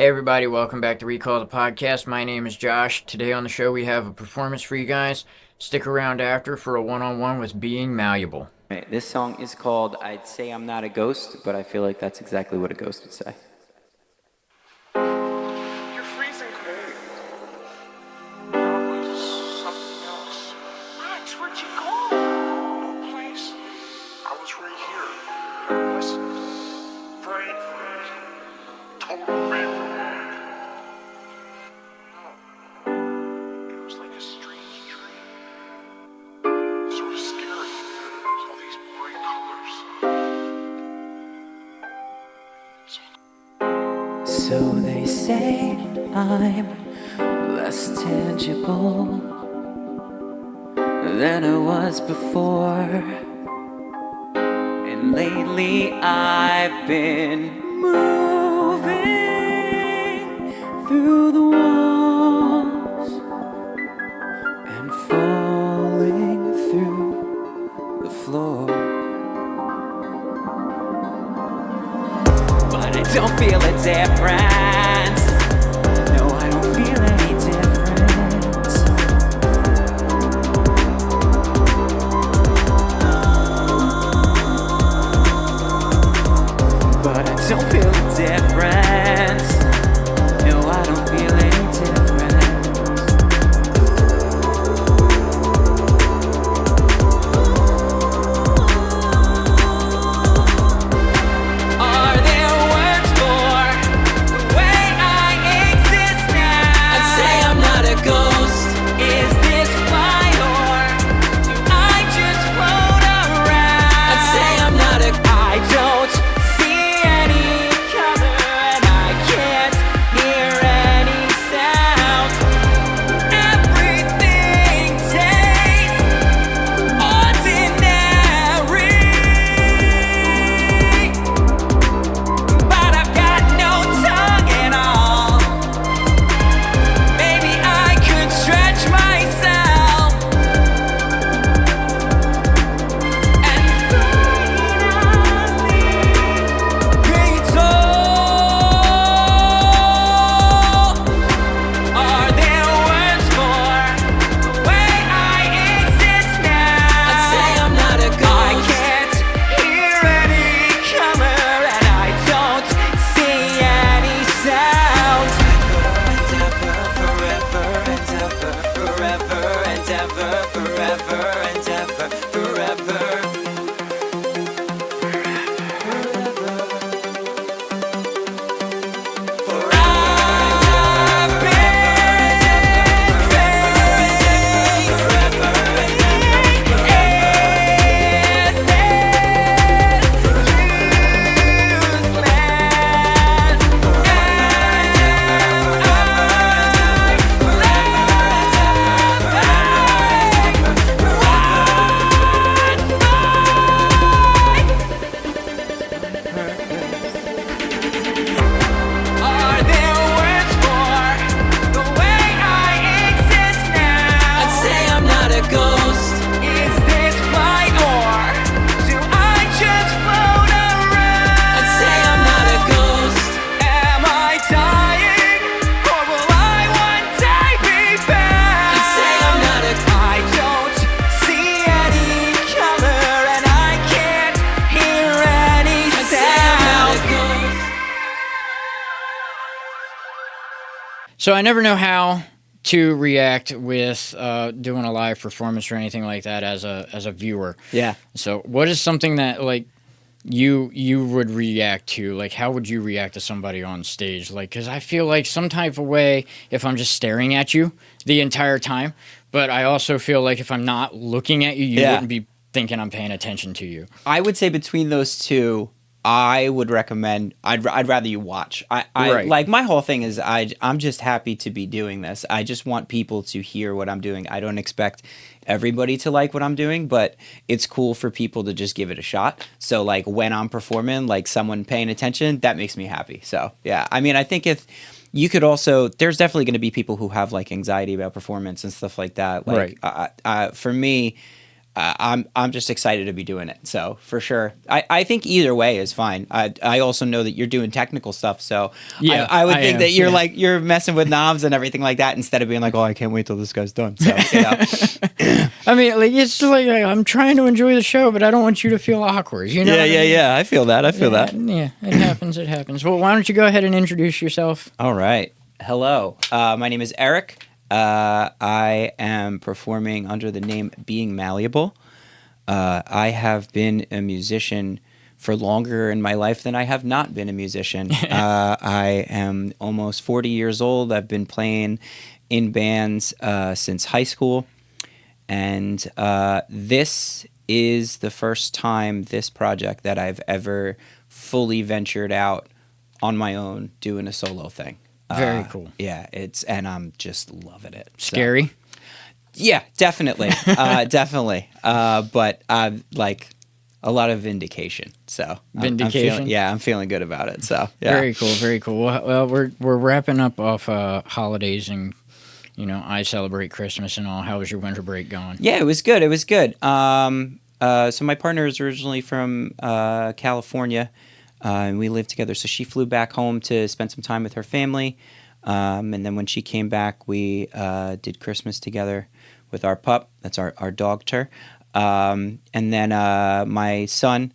Hey everybody, welcome back to Recall the Podcast. My name is Josh. Today on the show we have a performance for you guys. Stick around after for a one-on-one with Being Malleable. Right, this song is called I'd Say I'm Not a Ghost, but I feel like that's exactly what a ghost would say. You're freezing cold. That was something else. Max, where'd you go? No place. I was right here. Listen. Praying for me. Total random. No. It was like a strange dream. Sort of scary. All these bright colors. So they say I'm less tangible than I was before. And lately I've been moving through the walls and falling through the floor. But I don't feel a difference. No, I don't feel any difference. But I don't feel a difference. No, I don't feel any difference. Are there words for the way I exist now? I'd say I'm not a ghost. Is this flight or do I just float around? I'd say I'm not a. I don't see any color and I can't hear any sound. Everything tastes ordinary. But I've got no tongue at all. Maybe I could stretch myself and finally be told. Are there words for the way I exist now? I'd say I'm not a ghost. I can't hear any color and I don't see any sound. Forever and ever, forever and ever, forever and ever, forever. For I've been facing forever and ever, is this Are there words for the way I exist now? I'd say I'm not a ghost. Is this flight or do I just float around? I'd say I'm not a ghost. Am I dying or will I one day be found? I'd say I'm not a. I don't see any color and I can't hear any sound. I'd say I'm not a ghost. So I never know how to react with doing a live performance or anything like that as a viewer. Yeah. So what is something that like you would react to? Like how would you react to somebody on stage? Like because I feel like some type of way if I'm just staring at you the entire time, but I also feel like if I'm not looking at you, you Yeah. wouldn't be thinking I'm paying attention to you. I would say between those two, I would recommend. I'd rather you watch. I Right. like my whole thing is I'm just happy to be doing this. I just want people to hear what I'm doing. I don't expect everybody to like what I'm doing, but it's cool for people to just give it a shot. So like when I'm performing, like someone paying attention, that makes me happy. So yeah, I mean, I think if you could also, there's definitely going to be people who have like anxiety about performance and stuff like that. Like Right. for me. I'm just excited to be doing it. So for sure, I think either way is fine. I also know that you're doing technical stuff, so Yeah, I would I think am, that you're yeah. like you're messing with knobs and everything like that instead of being like, oh, I can't wait till this guy's done. So you know. I mean, like it's like I'm trying to enjoy the show, but I don't want you to feel awkward. You know? Yeah, what I yeah, mean? yeah. I feel that. I feel that. Yeah, it happens. It happens. Well, why don't you go ahead and introduce yourself? All right. Hello. My name is Erik. I am performing under the name Being Malleable. I have been a musician for longer in my life than I have not been a musician. I am almost 40 years old. I've been playing in bands since high school. And this is the first time, this project, that I've ever fully ventured out on my own doing a solo thing. Very cool. Yeah, and I'm just loving it. So- Scary. yeah, definitely, definitely. But like a lot of vindication. So Vindication? I'm feeling good about it. So yeah. Very cool. Very cool. Well, we're wrapping up off holidays, and you know, I celebrate Christmas and all. How was your winter break going? Yeah, it was good. It was good. So my partner is originally from California, and we lived together. So she flew back home to spend some time with her family. And then when she came back, we did Christmas together with our pup. That's our dog, Tur. And then my son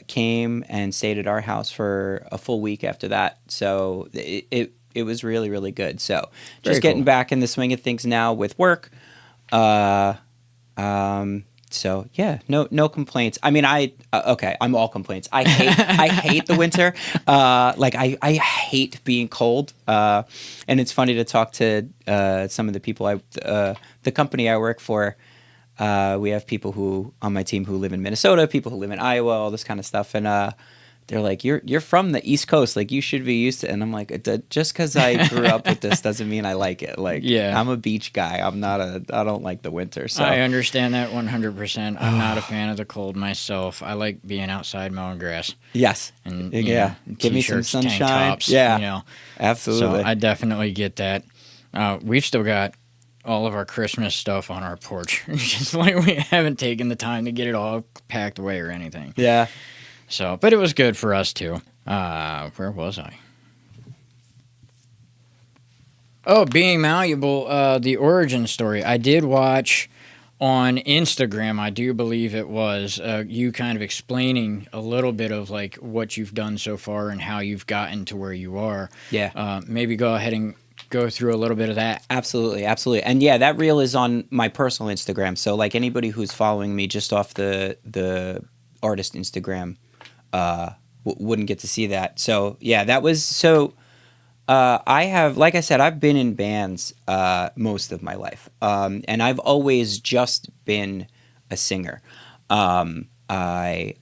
came and stayed at our house for a full week after that. So it was really, really good. So Very just getting cool. back in the swing of things now with work. So yeah, no complaints. I mean, I'm all complaints. I hate the winter. Like I hate being cold. And it's funny to talk to some of the people the company I work for. We have people who on my team who live in Minnesota, people who live in Iowa, all this kind of stuff, and they're like, "You're from the East Coast, like you should be used to." And I'm like, "Just because I grew up with this doesn't mean I like it. Like, Yeah. I'm a beach guy. I don't like the winter." So I understand that 100%. I'm not a fan of the cold myself. I like being outside mowing grass. yes, And yeah, you know, give me some t-shirts, tank sunshine. tops, Yeah, you know. absolutely. So I definitely get that. We've still got all of our Christmas stuff on our porch. Just like we haven't taken the time to get it all packed away or anything. yeah. So, but it was good for us too. Where was I? Oh, Being Malleable, the origin story. I did watch on Instagram, I do believe it was, you kind of explaining a little bit of like what you've done so far and how you've gotten to where you are. Yeah. Maybe go ahead and go through a little bit of that. Absolutely, absolutely. And yeah, that reel is on my personal Instagram. So like anybody who's following me just off the artist Instagram wouldn't get to see that. So yeah, that was so. I have, like I said, I've been in bands most of my life, and I've always just been a singer. I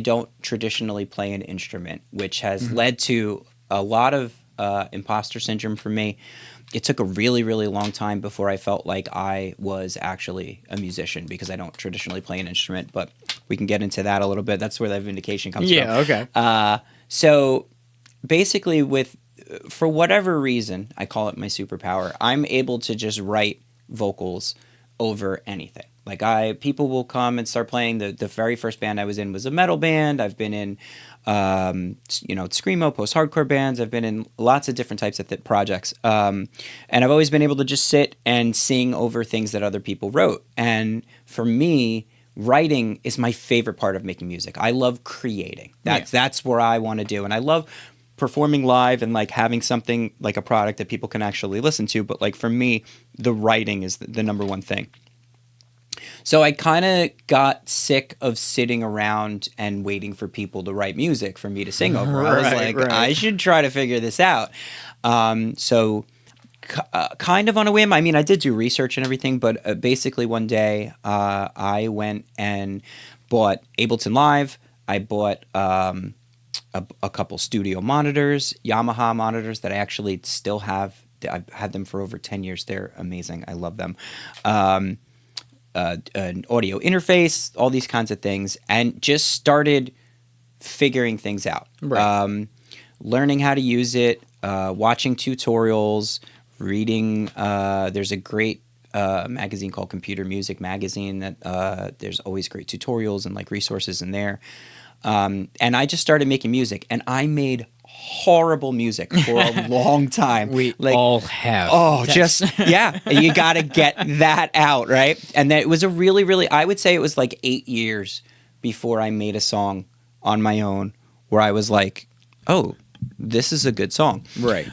don't traditionally play an instrument, which has led to a lot of imposter syndrome for me. It took a really, really long time before I felt like I was actually a musician because I don't traditionally play an instrument, but we can get into that a little bit. That's where that vindication comes from. Yeah, okay. So basically for whatever reason, I call it my superpower, I'm able to just write vocals over anything. Like people will come and start playing. The very first band I was in was a metal band. I've been in, screamo, post-hardcore bands. I've been in lots of different types of projects. And I've always been able to just sit and sing over things that other people wrote. And for me, writing is my favorite part of making music. I love creating. That's where I want to do. And I love performing live and like having something like a product that people can actually listen to. But like for me, the writing is the number one thing. So I kind of got sick of sitting around and waiting for people to write music for me to sing over. I was like, I should try to figure this out. So kind of on a whim. I mean, I did do research and everything, but basically one day I went and bought Ableton Live. I bought a couple studio monitors, Yamaha monitors that I actually still have. I've had them for over 10 years. They're amazing. I love them. An audio interface, all these kinds of things, and just started figuring things out. Right. Learning how to use it, watching tutorials, reading. There's a great a magazine called Computer Music Magazine that there's always great tutorials and like resources in there. And I just started making music, and I made horrible music for a long time. We like, all have. Oh, yeah, you got to get that out, right? And then it was a really, really, I would say it was like 8 years before I made a song on my own where I was like, oh, this is a good song. Right.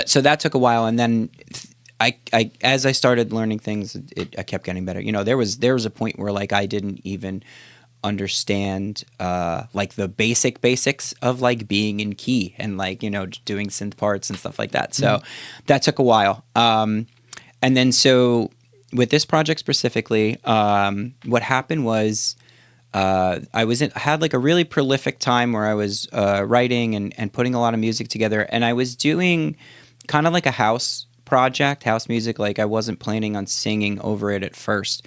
So that took a while, and then I as I started learning things, I kept getting better. You know, there was a point where like I didn't even understand like the basics of like being in key and like, you know, doing synth parts and stuff like that. So that took a while. And then so with this project specifically, what happened was I had like a really prolific time where I was writing and putting a lot of music together, and I was doing kind of like a house project, house music. Like I wasn't planning on singing over it at first,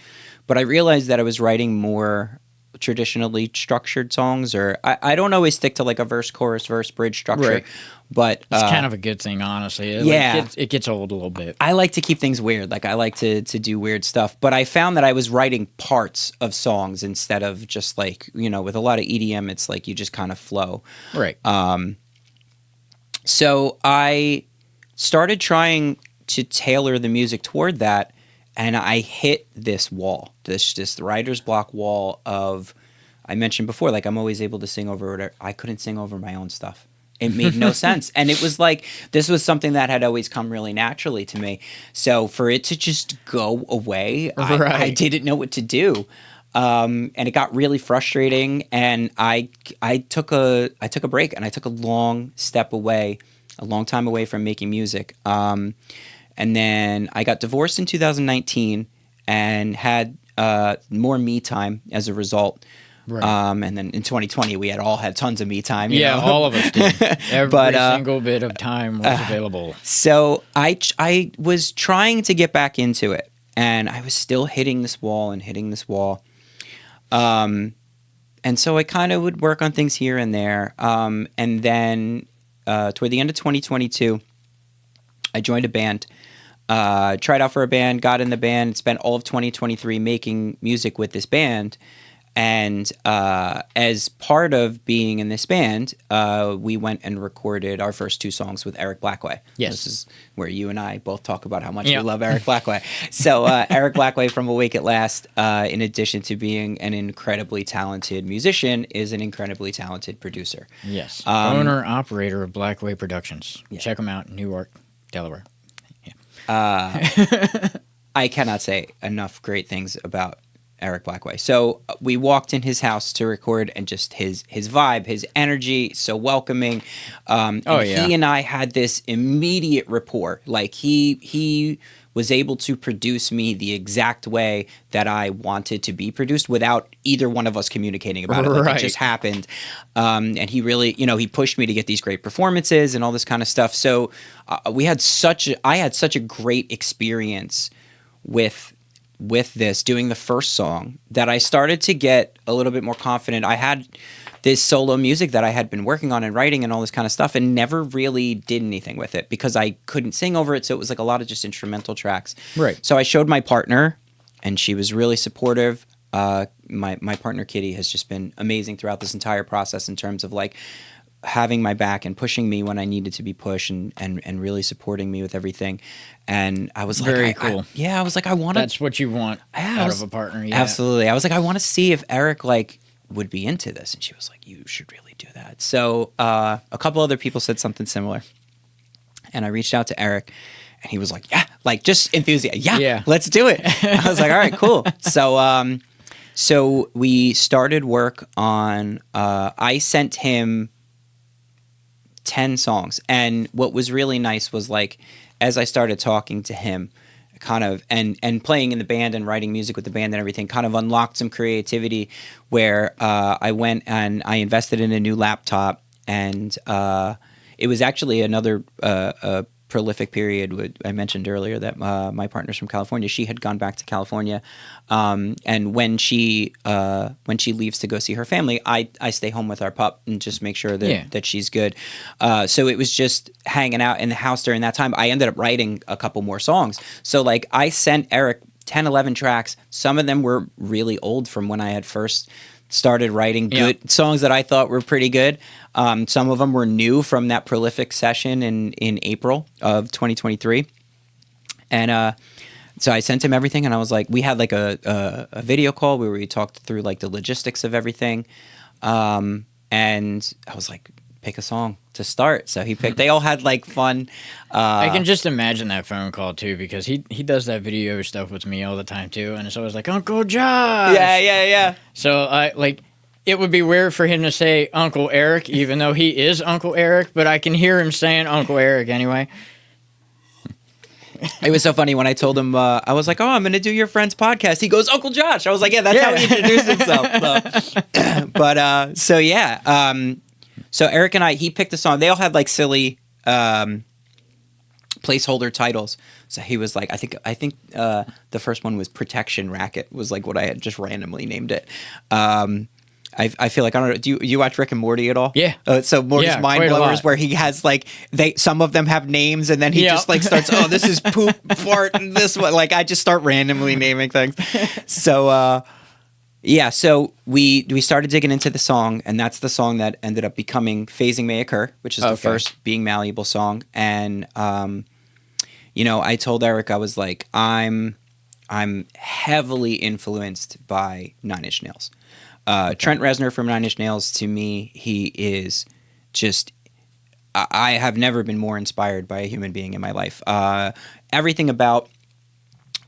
but I realized that I was writing more traditionally structured songs, or I don't always stick to like a verse, chorus, verse, bridge structure, Right. but It's kind of a good thing, honestly. It gets old a little bit. I like to keep things weird. Like I like to do weird stuff, but I found that I was writing parts of songs instead of just like, you know, with a lot of EDM, it's like you just kind of flow. Right. So I started trying to tailor the music toward that, and I hit this wall, this writer's block wall of, I mentioned before, like I'm always able to sing over whatever. I couldn't sing over my own stuff. It made no sense. And it was like, this was something that had always come really naturally to me. So for it to just go away, I didn't know what to do. And it got really frustrating. And I took a break, and I took a long time away from making music. And then I got divorced in 2019 and had more me time as a result. Right. And then in 2020, we all had tons of me time. You Yeah, know? all of us did. Every single bit of time was available. So I was trying to get back into it, and I was still hitting this wall. And so I kind of would work on things here and there. And then toward the end of 2022, I joined a band. Tried out for a band, got in the band, spent all of 2023 making music with this band. And as part of being in this band, we went and recorded our first 2 songs with Erik Blackway. Yes. This is where you and I both talk about how much we love Erik Blackway. So Erik Blackway from Awake at Last, in addition to being an incredibly talented musician, is an incredibly talented producer. Yes. Owner-operator of Blackway Productions. Yeah. Check them out, Newark, Delaware. I cannot say enough great things about Erik Blackway. So we walked in his house to record, and just his vibe, his energy, so welcoming. He and I had this immediate rapport. Like he was able to produce me the exact way that I wanted to be produced without either one of us communicating about it. Like, it just happened. And he really, you know, he pushed me to get these great performances and all this kind of stuff. So I had such a great experience with this, doing the first song, that I started to get a little bit more confident. I had this solo music that I had been working on and writing and all this kind of stuff, and never really did anything with it because I couldn't sing over it. So it was like a lot of just instrumental tracks. Right. So I showed my partner, and she was really supportive. My partner Kitty has just been amazing throughout this entire process in terms of like having my back and pushing me when I needed to be pushed, and really supporting me with everything. And I was like, Very cool. I was like, I want to. That's what you want out of a partner. Yeah. Absolutely. I was like, I want to see if Erik like would be into this. And she was like, you should really do that. So a couple other people said something similar. And I reached out to Erik, and he was like, yeah, like just enthusiastic. Yeah, let's do it. I was like, all right, cool. So we started work on, I sent him 10 songs. And what was really nice was like, as I started talking to him, kind of, and playing in the band and writing music with the band and everything, kind of unlocked some creativity where I went and I invested in a new laptop, and it was actually another prolific period. I mentioned earlier that my partner's from California. She had gone back to California, and when she leaves to go see her family, I stay home with our pup and just make sure that she's good. So it was just hanging out in the house during that time. I ended up writing a couple more songs. So like I sent Erik 10, 11 tracks. Some of them were really old from when I had first started writing good songs that I thought were pretty good. Some of them were new from that prolific session in April of 2023. And so I sent him everything, and I was like, we had like a video call where we talked through like the logistics of everything. And I was like, pick a song to start. So he picked, they all had like fun. I can just imagine that phone call too, because he does that video stuff with me all the time too. And it's always like, Uncle Josh. Yeah. So it would be weird for him to say Uncle Erik, even though he is Uncle Erik, but I can hear him saying Uncle Erik anyway. It was so funny when I told him, I was like, oh, I'm going to do your friend's podcast. He goes, Uncle Josh. I was like, yeah, that's how he introduced himself. So Erik and he picked a song. They all had like silly placeholder titles. So he was like, I think the first one was Protection Racket was like what I had just randomly named it. I feel like, I don't know, do you watch Rick and Morty at all? Yeah. So Morty's Mind Blowers, where he has like, some of them have names, and then he just like starts, oh, this is poop, fart, and this one. Like I just start randomly naming things. So so we started digging into the song, and that's the song that ended up becoming Phasing May Occur, which is the first Being Malleable song. And I told Erik, I was like, I'm heavily influenced by Nine Inch Nails. Trent Reznor from Nine Inch Nails, to me, he is just, I have never been more inspired by a human being in my life. Everything about,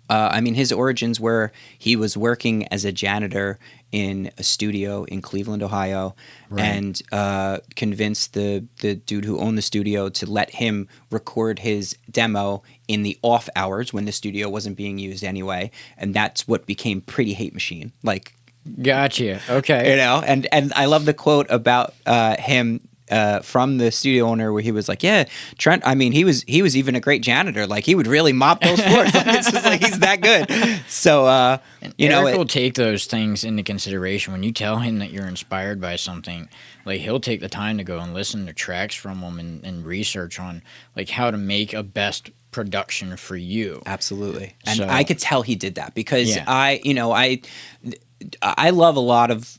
his origins were he was working as a janitor in a studio in Cleveland, Ohio, and convinced the dude who owned the studio to let him record his demo in the off hours when the studio wasn't being used anyway. And that's what became Pretty Hate Machine. Like, gotcha. Okay. And I love the quote about him from the studio owner, where he was like, yeah, Trent, he was even a great janitor. Like he would really mop those floors. Like, it's just like, he's that good. So, Erik will take those things into consideration. When you tell him that you're inspired by something, like he'll take the time to go and listen to tracks from them and research on like how to make a best production for you. Absolutely. And so, I could tell he did that because I love a lot of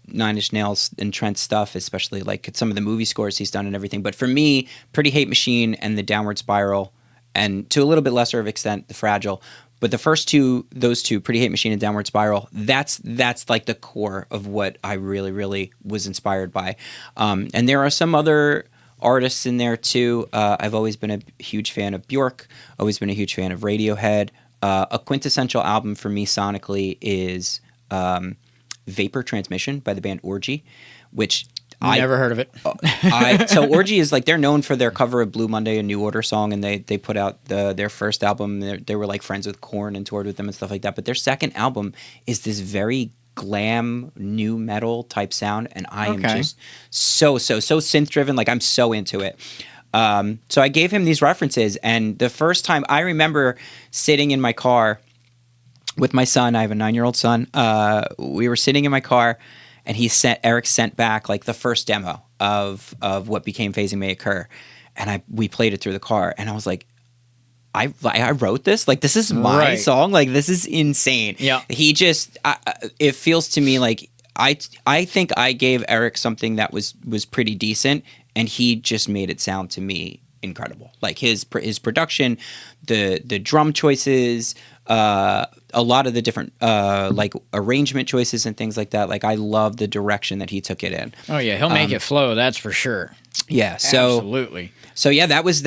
Nine Inch Nails and Trent's stuff, especially like some of the movie scores he's done and everything. But for me, Pretty Hate Machine and The Downward Spiral, and to a little bit lesser of extent, The Fragile. But the first two, those two, Pretty Hate Machine and Downward Spiral, that's like the core of what I really, really was inspired by. And there are some other artists in there too. I've always been a huge fan of Bjork, always been a huge fan of Radiohead. A quintessential album for me sonically is Vapor Transmission by the band Orgy, which I never heard of it. So Orgy is like, they're known for their cover of Blue Monday, a New Order song, and they put out their first album. They were like friends with Korn and toured with them and stuff like that. But their second album is this very glam new metal type sound, and I am just so synth driven. Like I'm so into it. So I gave him these references, and the first time I remember sitting in my car with my son, I have a 9-year-old son. We were sitting in my car, and Erik sent back like the first demo of what became Phasing May Occur, and we played it through the car, and I was like, I wrote this. Like this is my song. Like this is insane. Yeah. He just it feels to me like I think I gave Erik something that was pretty decent, and he just made it sound to me incredible. Like his production, the drum choices, a lot of the different like arrangement choices and things like that. Like I love the direction that he took it in. Oh yeah, he'll make it flow. That's for sure. Yeah. So absolutely. So yeah, that was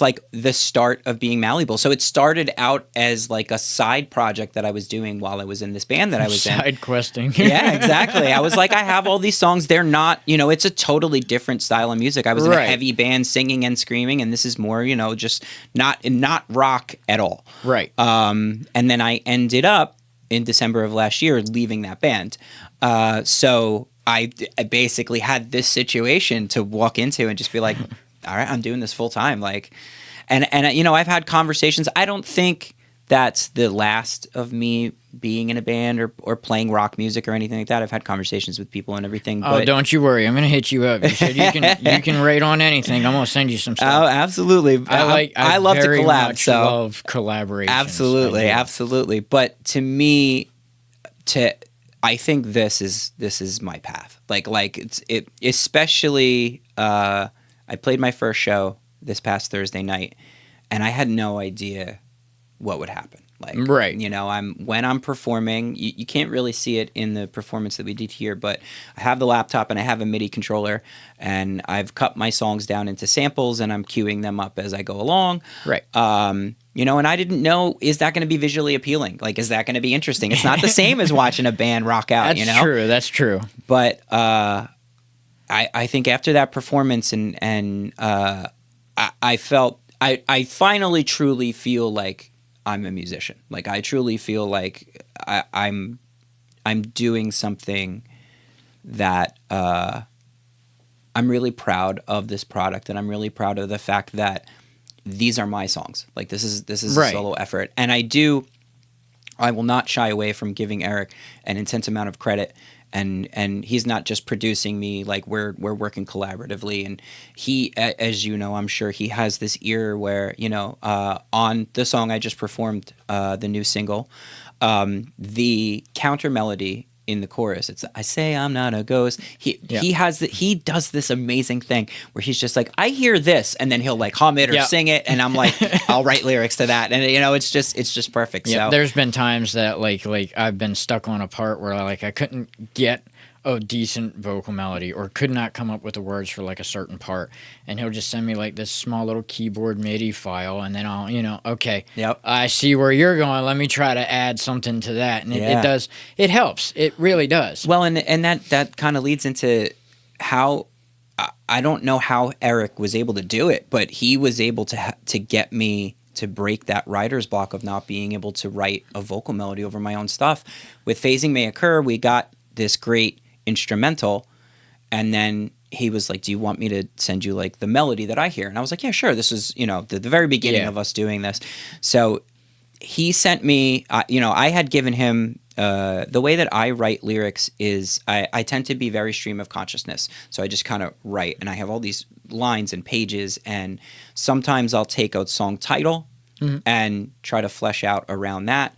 like the start of Being Malleable. So it started out as like a side project that I was doing while I was in this band that I was in. Side questing. Yeah, exactly. I was like, I have all these songs. They're not, it's a totally different style of music. I was in a heavy band singing and screaming, and this is more, just not rock at all. Right. And then I ended up in December of last year leaving that band. So I basically had this situation to walk into and just be like, all right, I'm doing this full time. Like, and you know, I've had conversations. I don't think that's the last of me being in a band or playing rock music or anything like that. I've had conversations with people and everything. But don't you worry. I'm gonna hit you up. You said you can rate on anything. I'm gonna send you some stuff. Oh, absolutely. I love to very collab. much So love collaborations. absolutely, I do. absolutely. But to me, I think this is my path. Like it especially. I played my first show this past Thursday night, and I had no idea what would happen. Like, right. You know, when I'm performing, you can't really see it in the performance that we did here, but I have the laptop and I have a MIDI controller, and I've cut my songs down into samples and I'm queuing them up as I go along. Right. You know, and I didn't know, is that going to be visually appealing? Like, is that going to be interesting? It's not the same as watching a band rock out, That's you know? true. That's true. But I think after that performance and I felt, I finally truly feel like I'm a musician. Like, I truly feel like I'm doing something that I'm really proud of this product, and I'm really proud of the fact that these are my songs. Like, this is Right. a solo effort, and I will not shy away from giving Erik an intense amount of credit. And he's not just producing me, like we're working collaboratively. And he, as you know, I'm sure he has this ear where, you know, on the song I just performed, the new single, the counter melody in the chorus, it's I say I'm not a ghost. He does this amazing thing where he's just like, I hear this, and then he'll like hum it or sing it, and I'm like, I'll write lyrics to that, and you know, it's just perfect. Yeah, so there's been times that like I've been stuck on a part where like I couldn't get a decent vocal melody or could not come up with the words for like a certain part, and he'll just send me like this small little keyboard MIDI file, and then I'll, you know, okay, Yep. I see where you're going, let me try to add something to that, and it helps, it really does. Well, and that kind of leads into how I don't know how Erik was able to do it, but he was able to get me to break that writer's block of not being able to write a vocal melody over my own stuff. With Phasing May Occur, we got this great instrumental, and then he was like, do you want me to send you like the melody that I hear? And I was like, yeah, sure. This is, you know, the very beginning of us doing this. So he sent me, you know, I had given him the way that I write lyrics is I tend to be very stream of consciousness. So I just kind of write, and I have all these lines and pages, and sometimes I'll take a song title and try to flesh out around that.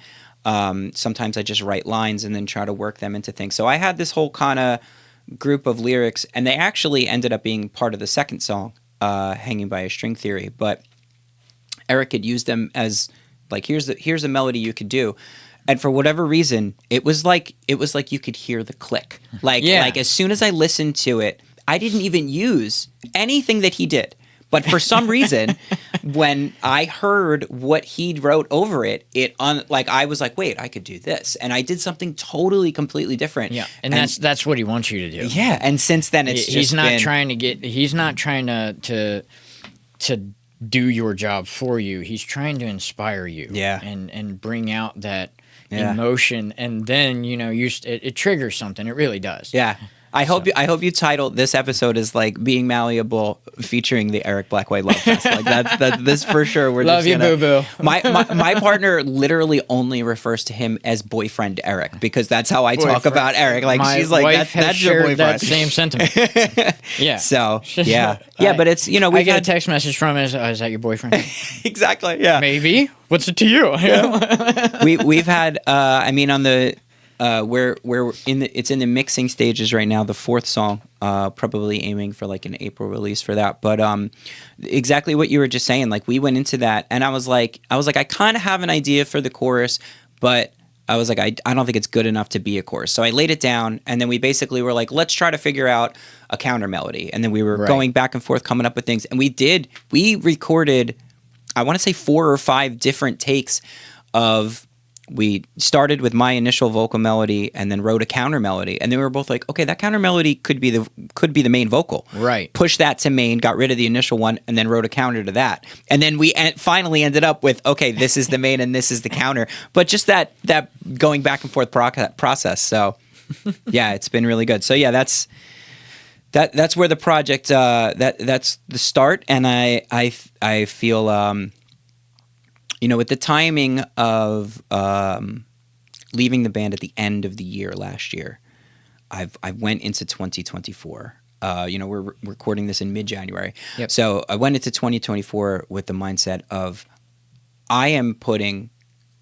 Sometimes I just write lines and then try to work them into things. So I had this whole kind of group of lyrics, and they actually ended up being part of the second song, Hanging by a String Theory. But Erik had used them as like, here's a melody you could do. And for whatever reason, it was like you could hear the click. Like as soon as I listened to it, I didn't even use anything that he did. But for some reason, when I heard what he wrote over it, I was like, wait, I could do this, and I did something totally, completely different. Yeah, and that's what he wants you to do. Yeah, and since then, he's not trying to do your job for you. He's trying to inspire you. Yeah, and bring out that emotion, and then you know it triggers something. It really does. Yeah. I hope you titled this episode as like Being Malleable featuring the Erik Black White Love Fest. Like that's this for sure. We're love just you, boo boo. My partner literally only refers to him as boyfriend Erik because that's how I talk about Erik. Like My she's like wife that's has your shared boyfriend. that same sentiment. Yeah. So yeah, but it's you know I we get a text message from him. Is that your boyfriend? Exactly. Yeah. Maybe. What's it to you? Yeah. We've had I mean on the. It's in the mixing stages right now. The fourth song, probably aiming for like an April release for that. But exactly what you were just saying. Like we went into that, and I was like, I kind of have an idea for the chorus, but I was like, I don't think it's good enough to be a chorus. So I laid it down, and then we basically were like, let's try to figure out a counter melody. And then we were going back and forth, coming up with things, and we recorded, I want to say 4 or 5 different takes of. We started with my initial vocal melody and then wrote a counter melody, and then we were both like, okay, that counter melody could be the main vocal. Right. Push that to main, got rid of the initial one, and then wrote a counter to that. And then we finally ended up with, okay, this is the main and this is the counter. But just that going back and forth process. So yeah, it's been really good. So yeah, that's that's where the project that's the start, and I feel with the timing of leaving the band at the end of the year last year, I went into 2024. We're recording this in mid-January. Yep. So I went into 2024 with the mindset of I am putting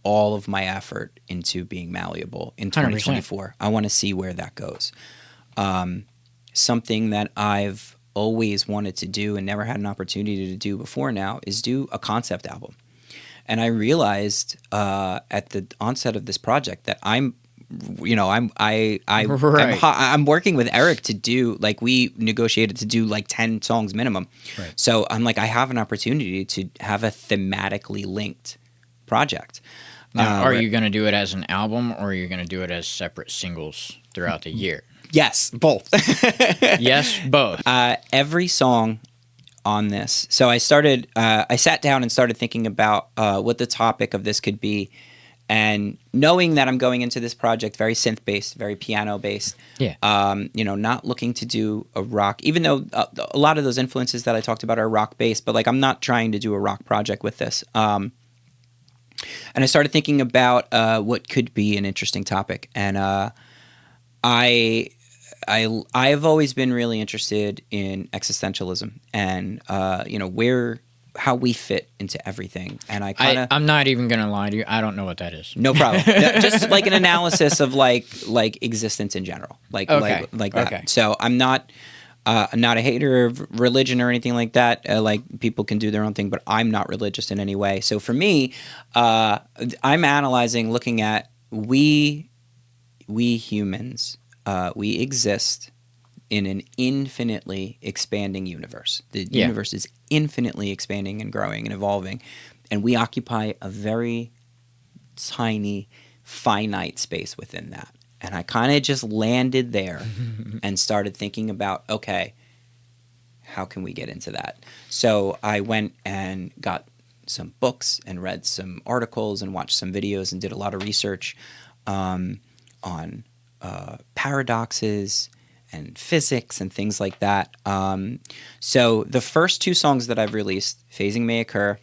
all of my effort into being malleable in 2024. 100%. I want to see where that goes. Something that I've always wanted to do and never had an opportunity to do before now is do a concept album. And I realized at the onset of this project that I'm working with Erik to do, like, we negotiated to do like 10 songs minimum. Right. So I'm like, I have an opportunity to have a thematically linked project. Now, are you going to do it as an album, or are you going to do it as separate singles throughout the year? Yes, both. Yes, both. Every song on this. So I sat down and started thinking about what the topic of this could be. And knowing that I'm going into this project very synth-based, very piano-based, not looking to do a rock, even though a lot of those influences that I talked about are rock-based, but like I'm not trying to do a rock project with this. And I started thinking about what could be an interesting topic. And I've always been really interested in existentialism and how we fit into everything. And I'm not even gonna lie to you, I don't know what that is. No problem. Just like an analysis of like existence in general, like that. Okay. So I'm not a hater of religion or anything like that. Like, people can do their own thing, but I'm not religious in any way. So for me, I'm analyzing, looking at we humans. We exist in an infinitely expanding universe. The universe is infinitely expanding and growing and evolving, and we occupy a very tiny, finite space within that. And I kind of just landed there and started thinking about, okay, how can we get into that? So I went and got some books and read some articles and watched some videos and did a lot of research on paradoxes and physics and things like that. So the first two songs that I've released, Phasing May Occur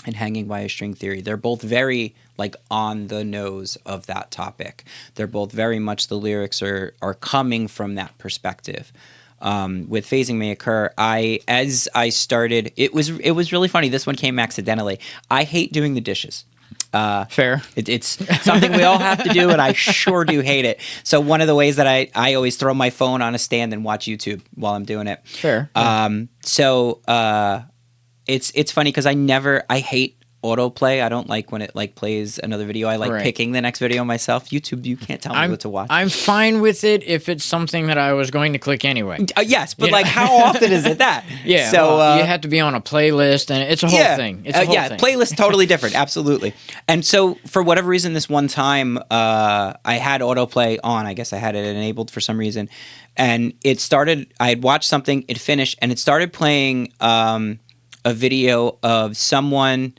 and Hanging by a String Theory, they're both very like on the nose of that topic. They're both very much, the lyrics are coming from that perspective. With Phasing May Occur, as I started, it was really funny. This one came accidentally. I hate doing the dishes. Fair. It's something we all have to do, and I sure do hate it. So one of the ways that I always throw my phone on a stand and watch YouTube while I'm doing it. Fair. It's funny because I hate autoplay. I don't like when it like plays another video. I like picking the next video myself. YouTube, you can't tell me what to watch. I'm fine with it if it's something that I was going to click anyway. Yes, but like how often is it that? Yeah, so you have to be on a playlist, and it's a whole thing. It's a whole thing. Playlist totally different, absolutely. And so for whatever reason, this one time I had autoplay on. I guess I had it enabled for some reason, and it started. I had watched something, it finished, and it started playing a video of someone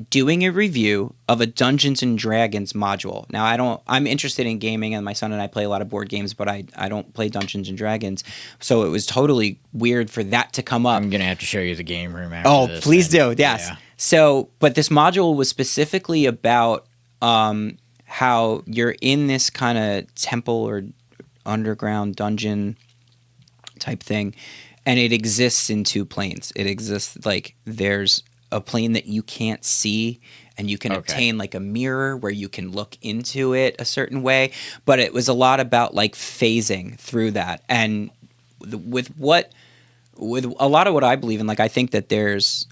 doing a review of a Dungeons and Dragons module. Now, I'm interested in gaming, and my son and I play a lot of board games, but I don't play Dungeons and Dragons. So it was totally weird for that to come up. I'm going to have to show you the game room after this. Oh, please do. Yes. Yeah. So, but this module was specifically about how you're in this kind of temple or underground dungeon type thing, and it exists in two planes. It exists like there's a plane that you can't see, and you can obtain like a mirror where you can look into it a certain way. But it was a lot about like phasing through that, and with a lot of what I believe in, like I think that there's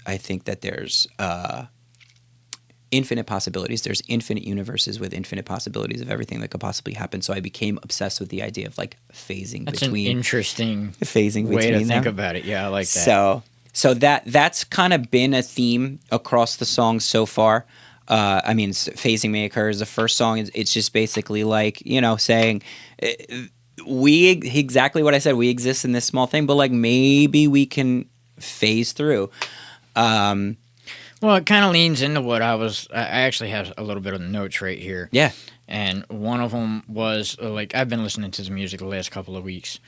infinite possibilities. There's infinite universes with infinite possibilities of everything that could possibly happen. So I became obsessed with the idea of like phasing That's between. An interesting phasing way between to think them. about it. Yeah, I like that. So that's kind of been a theme across the songs so far. I mean, Phasing May Occur is the first song. It's just basically like, saying exactly what I said. We exist in this small thing, but like maybe we can phase through. Well, it kind of leans into what I actually have a little bit of notes right here. Yeah. And one of them was like, I've been listening to the music the last couple of weeks,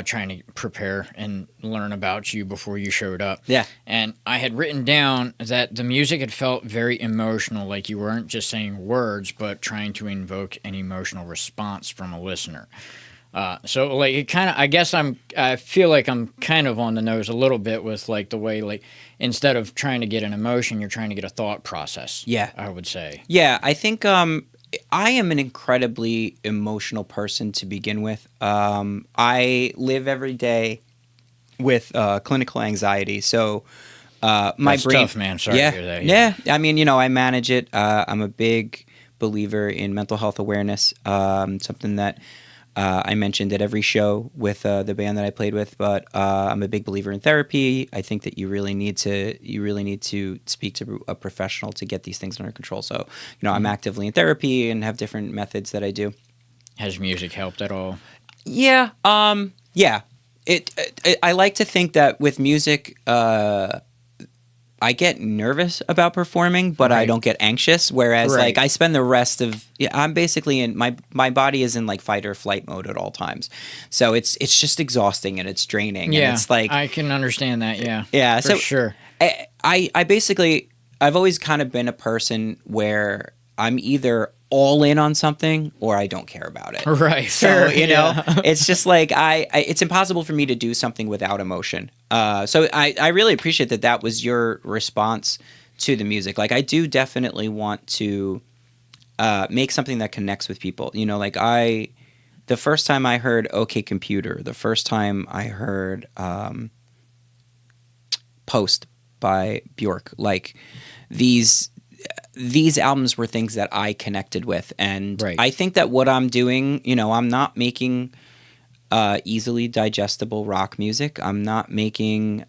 trying to prepare and learn about you before you showed up. Yeah. And I had written down that the music had felt very emotional, like you weren't just saying words, but trying to invoke an emotional response from a listener. So like it kind of, I feel like I'm kind of on the nose a little bit with like the way, like, instead of trying to get an emotion, you're trying to get a thought process. Yeah. I would say. Yeah, I think I am an incredibly emotional person to begin with. I live every day with clinical anxiety, so my That's brain. tough, man. Sorry yeah, to hear that. yeah. I mean, I manage it. I'm a big believer in mental health awareness. Something that I mentioned at every show with the band that I played with, but I'm a big believer in therapy. I think that you really need to speak to a professional to get these things under control. So, I'm actively in therapy and have different methods that I do. Has music helped at all? Yeah. Yeah. I like to think that with music, I get nervous about performing, but I Right. don't get anxious. Whereas, Right. like, I spend the rest of I'm basically in my body is in like fight or flight mode at all times. So it's just exhausting and it's draining. Yeah, and it's like I can understand that. Yeah, Yeah, for so- sure. I basically I've always kind of been a person where I'm either all in on something or I don't care about it. Right. So fair, you know, it's just like it's impossible for me to do something without emotion. So I really appreciate that was your response to the music. Like I do definitely want to make something that connects with people. Like the first time I heard OK Computer, the first time I heard Post by Bjork, like these albums were things that I connected with. And Right. I think that what I'm doing, I'm not making easily digestible rock music. I'm not making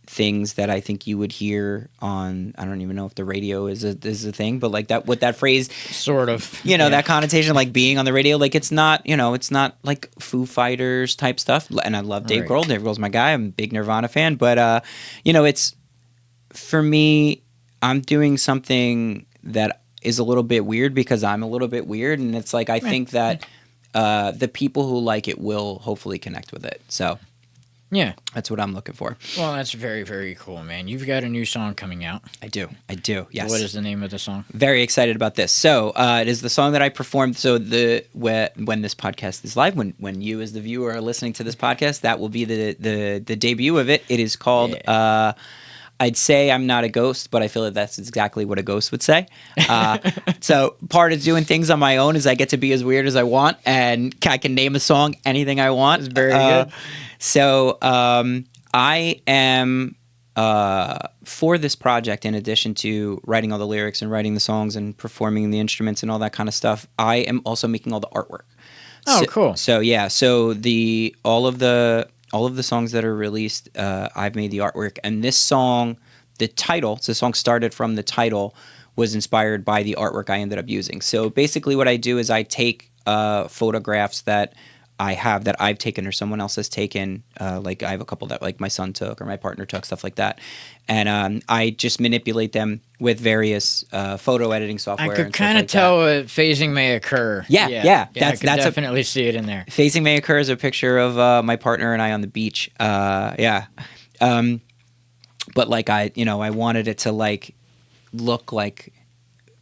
things that I think you would hear on, I don't even know if the radio is a thing, but like that, with that phrase, Sort of. that connotation, like being on the radio, like it's not like Foo Fighters type stuff. And I love Dave Right. Grohl. Dave Grohl's my guy. I'm a big Nirvana fan, but it's, for me, I'm doing something that is a little bit weird because I'm a little bit weird. And it's like, I think that the people who like it will hopefully connect with it. So Yeah. that's what I'm looking for. Well, that's very, very cool, man. You've got a new song coming out. I do. Yes. What is the name of the song? Very excited about this. So it is the song that I performed. So when this podcast is live, when you as the viewer are listening to this podcast, that will be the debut of it. It is called I'd say I'm not a ghost, but I feel like that's exactly what a ghost would say. So part of doing things on my own is I get to be as weird as I want, and I can name a song anything I want. It's very good. So I am for this project, in addition to writing all the lyrics and writing the songs and performing the instruments and all that kind of stuff, I am also making all the artwork. Oh, cool. So yeah, so all of the songs that are released, I've made the artwork, and this song, the song started from the title, was inspired by the artwork I ended up using. So basically, what I do is I take photographs that I have that I've taken or someone else has taken. Like I have a couple that like my son took or my partner took, stuff like that, and I just manipulate them with various photo editing software. I could and stuff kind of like tell phasing may occur. Yeah. I That's could definitely see it in there. Phasing may occur is a picture of my partner and I on the beach. But like I wanted it to like look like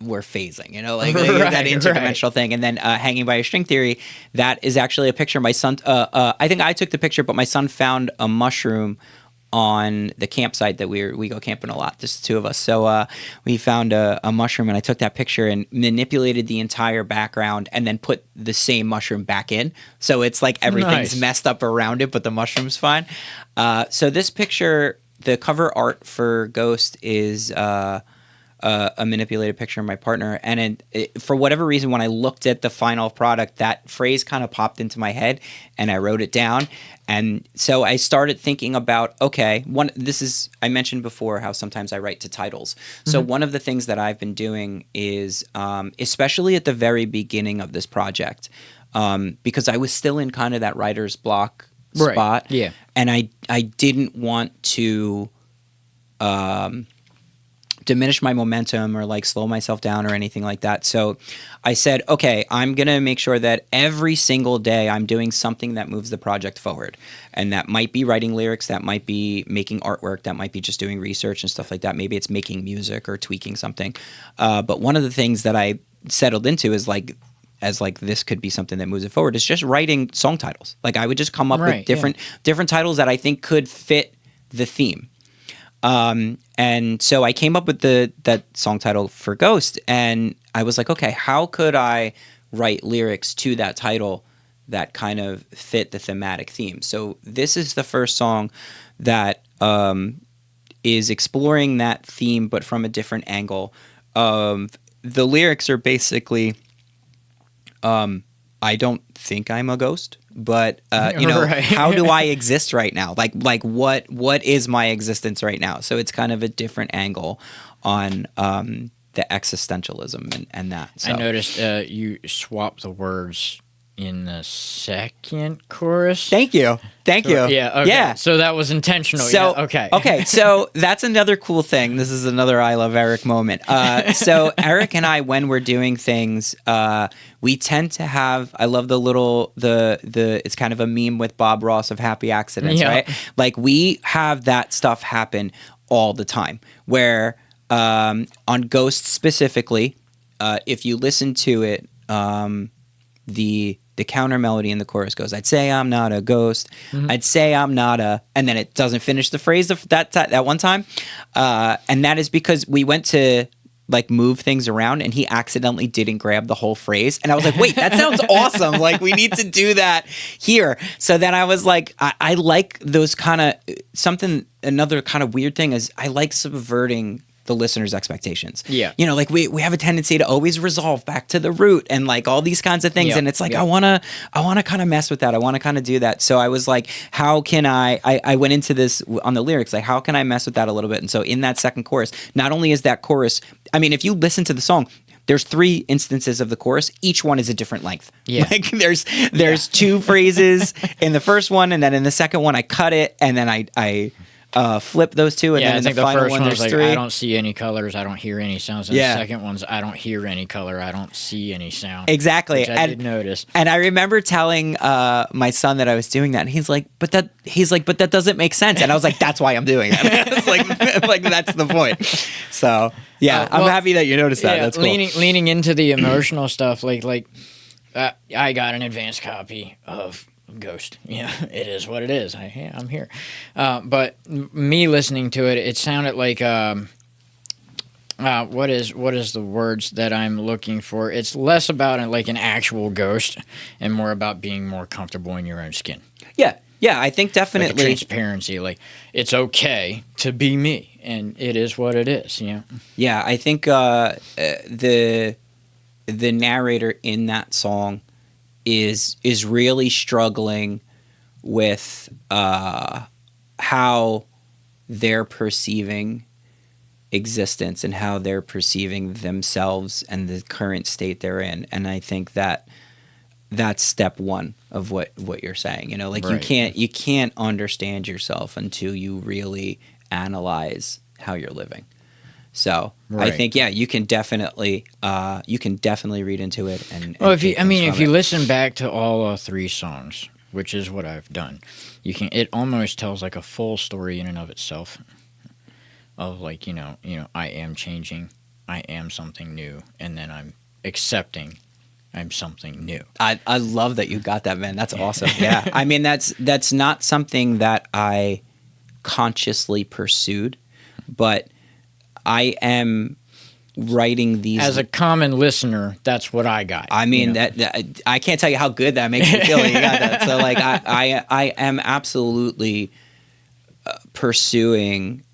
we're phasing, like that Right, interdimensional thing. And then Hanging by a String Theory, that is actually a picture my son, I think I took the picture, but my son found a mushroom on the campsite that we go camping a lot, just the two of us. So we found a mushroom, and I took that picture and manipulated the entire background and then put the same mushroom back in. So it's like everything's Nice. messed up around it, but the mushroom's fine. So this picture, the cover art for Ghost is a manipulated picture of my partner, and for whatever reason, when I looked at the final product, that phrase kind of popped into my head, and I wrote it down. And so I started thinking about, okay, I mentioned before how sometimes I write to titles. So one of the things that I've been doing is, especially at the very beginning of this project, because I was still in kind of that writer's block Right, spot, yeah. and I didn't want to diminish my momentum or like slow myself down or anything like that. So I said, okay, I'm going to make sure that every single day I'm doing something that moves the project forward. And that might be writing lyrics, that might be making artwork, that might be just doing research and stuff like that. Maybe it's making music or tweaking something. But one of the things that I settled into is like, as like this could be something that moves it forward, is just writing song titles. Like I would just come up with different titles that I think could fit the theme. And so I came up with that song title for Ghost, and I was like, okay, how could I write lyrics to that title that kind of fit the thematic theme? So this is the first song that is exploring that theme, but from a different angle. The lyrics are basically, I don't think I'm a ghost, but you know, Right. how do I exist right now? Like what is my existence right now? So it's kind of a different angle on the existentialism and that. So. I noticed you swapped the words in the second chorus. Thank you. Yeah. Okay. Yeah. So that was intentional. So yeah, okay. okay. So that's another cool thing. This is another I love Erik moment. So Erik and I, when we're doing things, we tend to have. I love the it's kind of a meme with Bob Ross of Happy Accidents, Yeah. right? Like we have that stuff happen all the time. Where on Ghost specifically, if you listen to it, the counter melody in the chorus goes, I'd say I'm not a ghost. Mm-hmm. I'd say I'm not a, and then it doesn't finish the phrase that one time. And that is because we went to like move things around and he accidentally didn't grab the whole phrase. And I was like, wait, that sounds awesome. Like we need to do that here. So then I was like, I like those kind of another kind of weird thing is I like subverting the listener's expectations. Yeah. You know, like we have a tendency to always resolve back to the root and like all these kinds of things. Yeah. And it's like, Yeah. I want to kind of mess with that. I want to kind of do that. So I was like, how can I went into this on the lyrics, like how can I mess with that a little bit? And so in that second chorus, not only is that chorus, I mean, if you listen to the song, there's 3 instances of the chorus. Each one is a different length. Yeah. Like there's 2 phrases in the first one. And then in the second one, I cut it. And then I flip those 2, and Yeah, then I in think the the final first one one there's was like, 3. I don't see any colors, I don't hear any sounds. And Yeah. the second one's, I don't hear any color, I don't see any sound. Exactly. Which I did notice. And I remember telling my son that I was doing that, and he's like, but that doesn't make sense. And I was like, that's why I'm doing that. It's like that's the point. So yeah, I'm well, happy that you noticed that. Yeah, That's cool. leaning into the emotional stuff, like I got an advanced copy of Ghost. Yeah, it is what it is. I'm here. But me listening to it, it sounded like what is the words that I'm looking for? It's less about like an actual ghost and more about being more comfortable in your own skin. Yeah, I think Like a definitely. transparency, like it's okay to be me, and it is what it is. You know. Yeah, I think the narrator in that song is really struggling with how they're perceiving existence and how they're perceiving themselves and the current state they're in. And I think that that's step 1 of what you're saying. You know, like Right. you can't understand yourself until you really analyze how you're living. So I Right. think you can definitely read into it and Well, take things if from you it. listen back to all 3 songs, which is what I've done, it almost tells like a full story in and of itself. Of like you know, I am changing, I am something new, and then I'm accepting I'm something new. I love that you got that, man. That's awesome. Yeah, I mean that's not something that I consciously pursued, but I am writing these As a common listener, that's what I got. I mean you know? that I can't tell you how good that makes me feel. That you got that. So like I am absolutely pursuing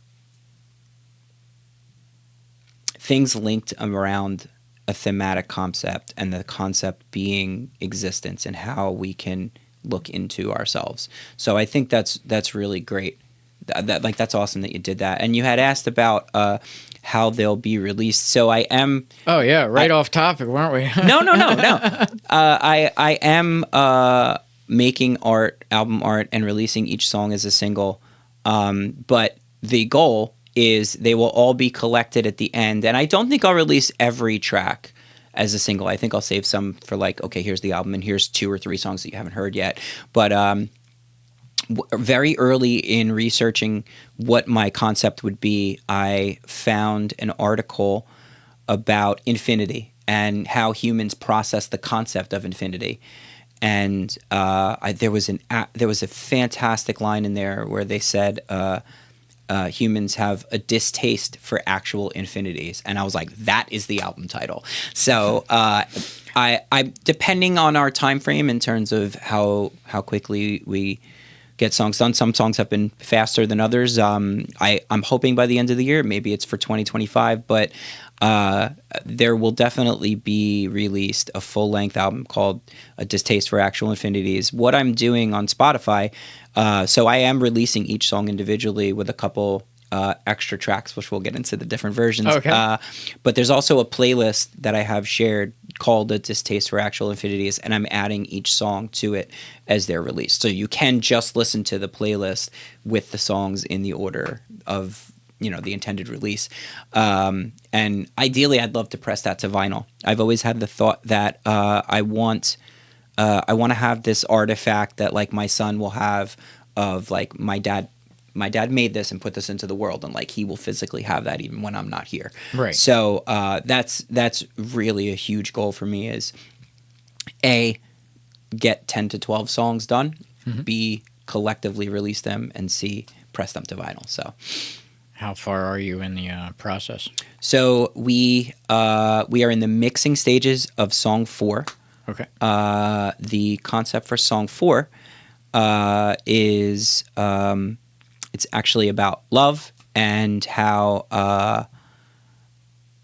things linked around a thematic concept, and the concept being existence and how we can look into ourselves. So I think that's really great. That's awesome that you did that. And you had asked about how they'll be released. So I am. Oh yeah, off topic, weren't we? No. I am making album art, and releasing each song as a single. But the goal is they will all be collected at the end. And I don't think I'll release every track as a single. I think I'll save some for like, okay, here's the album and here's 2 or 3 songs that you haven't heard yet. But very early in researching what my concept would be, I found an article about infinity and how humans process the concept of infinity. And there was a fantastic line in there where they said humans have a distaste for actual infinities, and I was like, that is the album title. So I depending on our time frame in terms of how quickly we get songs done. Some songs have been faster than others. I'm hoping by the end of the year, maybe it's for 2025, but there will definitely be released a full-length album called A Distaste for Actual Infinities. What I'm doing on Spotify, so I am releasing each song individually with a couple extra tracks, which we'll get into the different versions. Okay. But there's also a playlist that I have shared called A Distaste for Actual Infinities, and I'm adding each song to it as they're released. So you can just listen to the playlist with the songs in the order of, the intended release. And ideally, I'd love to press that to vinyl. I've always had the thought that I want to have this artifact that like my son will have of like my dad made this and put this into the world, and like he will physically have that even when I'm not here. Right. So that's really a huge goal for me is A, get 10 to 12 songs done, B, collectively release them, and C, press them to vinyl. So How far are you in the process? So we are in the mixing stages of song 4. Okay. The concept for song 4 is it's actually about love and how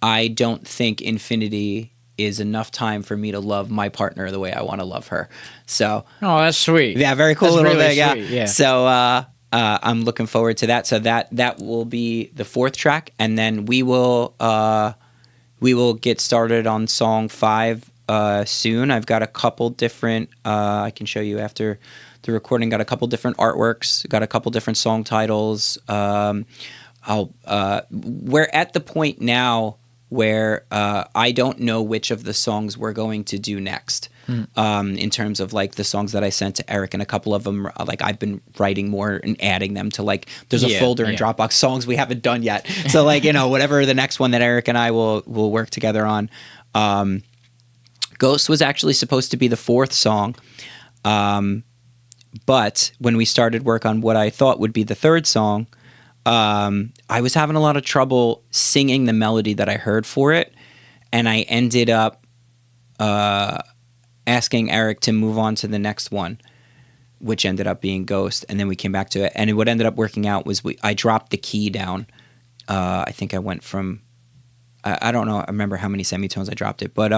I don't think infinity is enough time for me to love my partner the way I want to love her. So Oh, that's sweet. yeah, very cool That's little really thing. sweet, yeah. So I'm looking forward to that. So that will be the 4th track, and then we will get started on song 5 soon. I've got a couple different. I can show you after the recording. Got a couple different artworks. Got a couple different song titles. We're at the point now where I don't know which of the songs we're going to do next. In terms of like the songs that I sent to Eric, and a couple of them, like I've been writing more and adding them to like, there's a folder in Dropbox, songs we haven't done yet. So like, whatever the next one that Eric and I will work together on. Ghost was actually supposed to be the 4th song. But when we started work on what I thought would be the 3rd song, I was having a lot of trouble singing the melody that I heard for it. And I ended up, asking Eric to move on to the next one, which ended up being Ghost, and then we came back to it. And what ended up working out was I dropped the key down. I think I went from, I don't know, I remember how many semitones I dropped it, but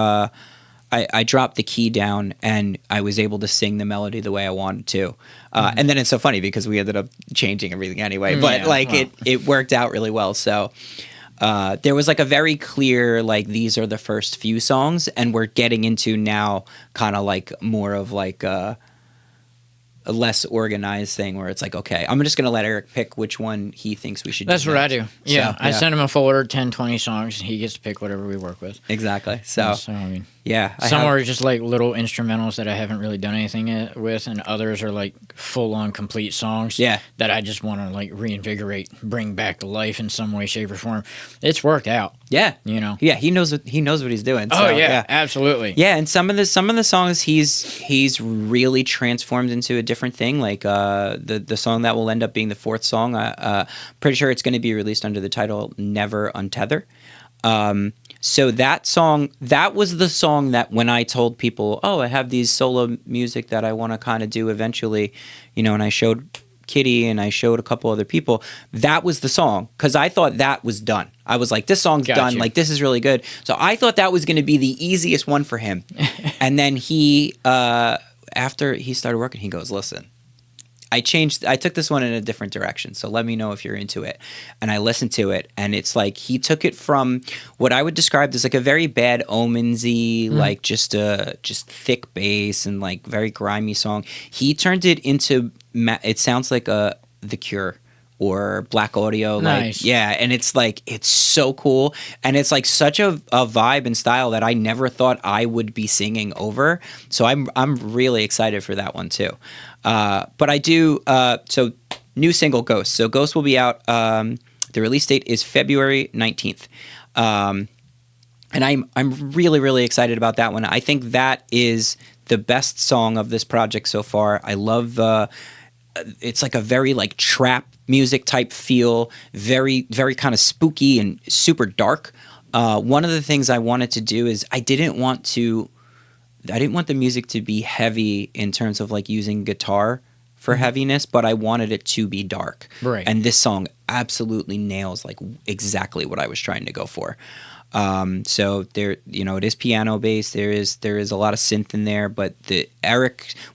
I dropped the key down, and I was able to sing the melody the way I wanted to. And then it's so funny because we ended up changing everything anyway, but it worked out really well. So there was like a very clear, like, these are the first few songs, and we're getting into now kind of like more of like a less organized thing where it's like, okay, I'm just going to let Eric pick which one he thinks we should do. That's what I do. Yeah. So, I send him a folder, 10, 20 songs, and he gets to pick whatever we work with. Exactly. So I mean, yeah. some are just like little instrumentals that I haven't really done anything with, and others are like full-on complete songs that I just want to like reinvigorate, bring back to life in some way, shape, or form. It's worked out. Yeah. Yeah, he knows what he's doing. Oh so, yeah, absolutely. Yeah, and some of the songs he's really transformed into a different thing. Like the song that will end up being the 4th song, pretty sure it's going to be released under the title "Never Untether." So that song, that was the song that when I told people, oh, I have these solo music that I want to kind of do eventually, and I showed Kitty and I showed a couple other people, that was the song, because I thought that was done. I was like, this song's done. Like, this is really good. So I thought that was going to be the easiest one for him. And then he, after he started working, he goes, listen, I took this one in a different direction, so let me know if you're into it. And I listened to it, and it's like he took it from what I would describe as like a very Bad Omens-y, like just thick bass and like very grimy song. He turned it into, it sounds like The Cure or Black Audio. Nice. Like, yeah, and it's like, it's so cool. And it's like such a vibe and style that I never thought I would be singing over. So I'm really excited for that one too. But I do, so new single Ghost. So Ghost will be out, the release date is February 19th. And I'm really, really excited about that one. I think that is the best song of this project so far. I love it's like a very like trap music type feel, very, very kind of spooky and super dark. One of the things I wanted to do is I didn't want the music to be heavy in terms of like using guitar for heaviness, but I wanted it to be dark. Right. And this song absolutely nails like exactly what I was trying to go for. So there, it is piano based. There is a lot of synth in there, but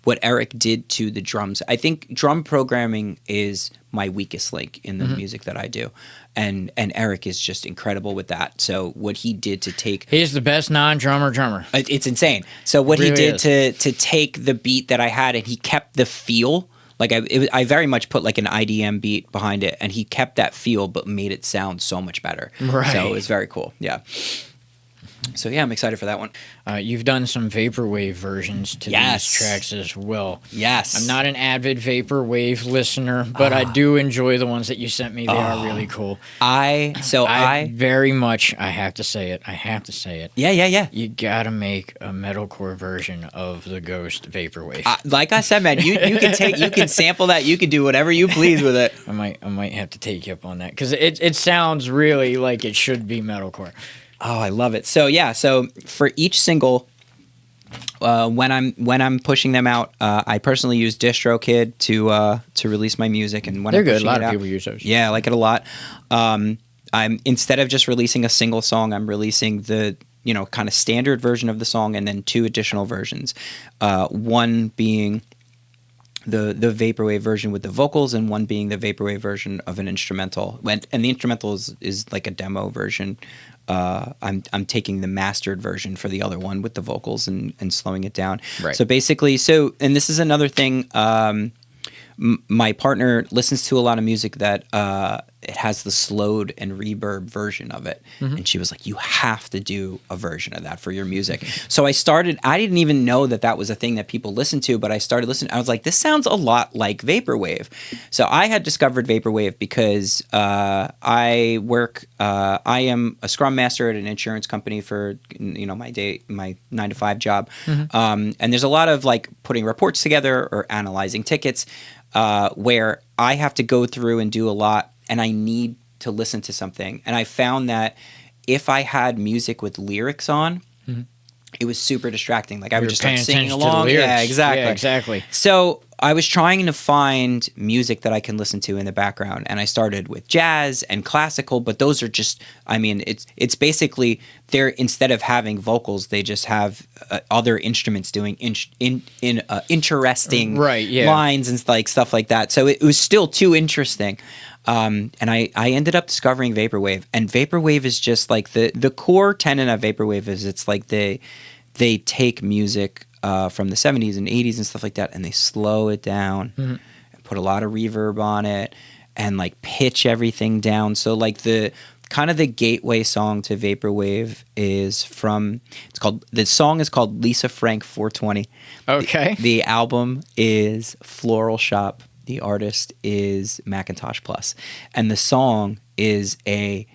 what Erik did to the drums, I think drum programming is my weakest link in the music that I do. And Erik is just incredible with that. So what he did to take, He's the best drummer. it's insane. So what he Really did to take the beat that I had and he kept the feel. Like I very much put like an IDM beat behind it, and he kept that feel, but made it sound so much better. Right. So it was very cool. Yeah. So yeah, I'm excited for that one. You've done some vaporwave versions to Yes. these tracks as well. Yes. I'm not an avid vaporwave listener, but I do enjoy the ones that you sent me. They are really cool. I very much, I have to say it. Yeah. You gotta make a metalcore version of the Ghost vaporwave. Like I said, man, you can sample that. You can do whatever you please with it. I might have to take you up on that because it sounds really like it should be metalcore. Oh, I love it. So yeah, so for each single, when I'm pushing them out, I personally use DistroKid to release my music, and when They're I'm good. A pushing lot it of out- people use those. Yeah, I like it a lot. I'm instead of just releasing a single song, I'm releasing the kind of standard version of the song and then 2 additional versions. One being the vaporwave version with the vocals, and one being the vaporwave version of an instrumental. And the instrumental is like a demo version. I'm taking the mastered version for the other one with the vocals and slowing it down. Right. So basically, and this is another thing. My partner listens to a lot of music that it has the slowed and reverb version of it. And she was like, you have to do a version of that for your music. So I didn't even know that was a thing that people listen to, but I started listening. I was like, this sounds a lot like vaporwave. So I had discovered vaporwave because I am a scrum master at an insurance company for my 9-to-5 job. And there's a lot of like putting reports together or analyzing tickets where I have to go through and do a lot, and I need to listen to something. And I found that if I had music with lyrics on, it was super distracting. Like I would just start singing along. Yeah, exactly. Yeah, exactly. So I was trying to find music that I can listen to in the background, and I started with jazz and classical, but those are just, it's basically instead of having vocals, they just have other instruments doing interesting lines and like stuff like that. So it was still too interesting. And I ended up discovering vaporwave, and vaporwave is just like the core tenet of vaporwave is it's like they take music from the 70s and 80s and stuff like that, and they slow it down and put a lot of reverb on it and like pitch everything down. So like the gateway song to vaporwave is the song is called Lisa Frank 420. Okay. The album is Floral Shop. The artist is Macintosh Plus, and the song is a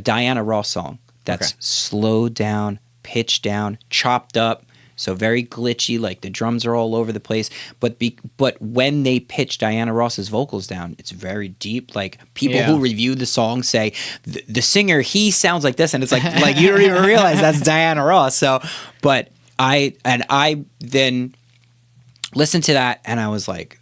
Diana Ross song that's slowed down, pitched down, chopped up, so very glitchy. Like the drums are all over the place, but when they pitch Diana Ross's vocals down, it's very deep. Like people who review the song say the singer, he sounds like this, and it's like you don't even realize that's Diana Ross. So, but I then listened to that, and I was like,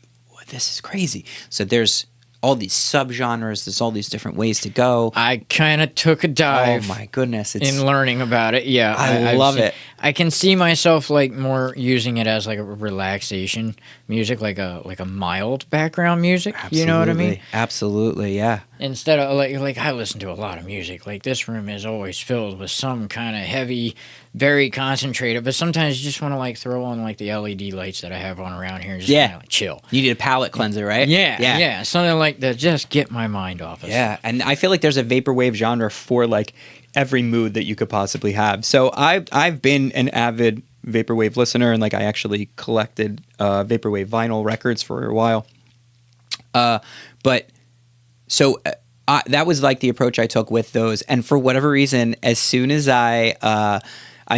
this is crazy. So there's all these subgenres. There's all these different ways to go. I kind of took a dive. Oh my goodness! In learning about it, yeah, I love it. I can see myself like more using it as like a relaxation music, like a mild background music. Absolutely. You know what I mean? Absolutely, yeah. instead of like I listen to a lot of music. Like this room is always filled with some kind of heavy, very concentrated. But sometimes you just want to like throw on like the LED lights that I have on around here and just kind of like chill. You need a palate cleanser, right? Yeah, something like that. Just get my mind off of Yeah, stuff. and I feel like there's a vaporwave genre for like every mood that you could possibly have. So I've been an avid vaporwave listener, and like I actually collected vaporwave vinyl records for a while. But so that was like the approach I took with those, and for whatever reason, as soon as I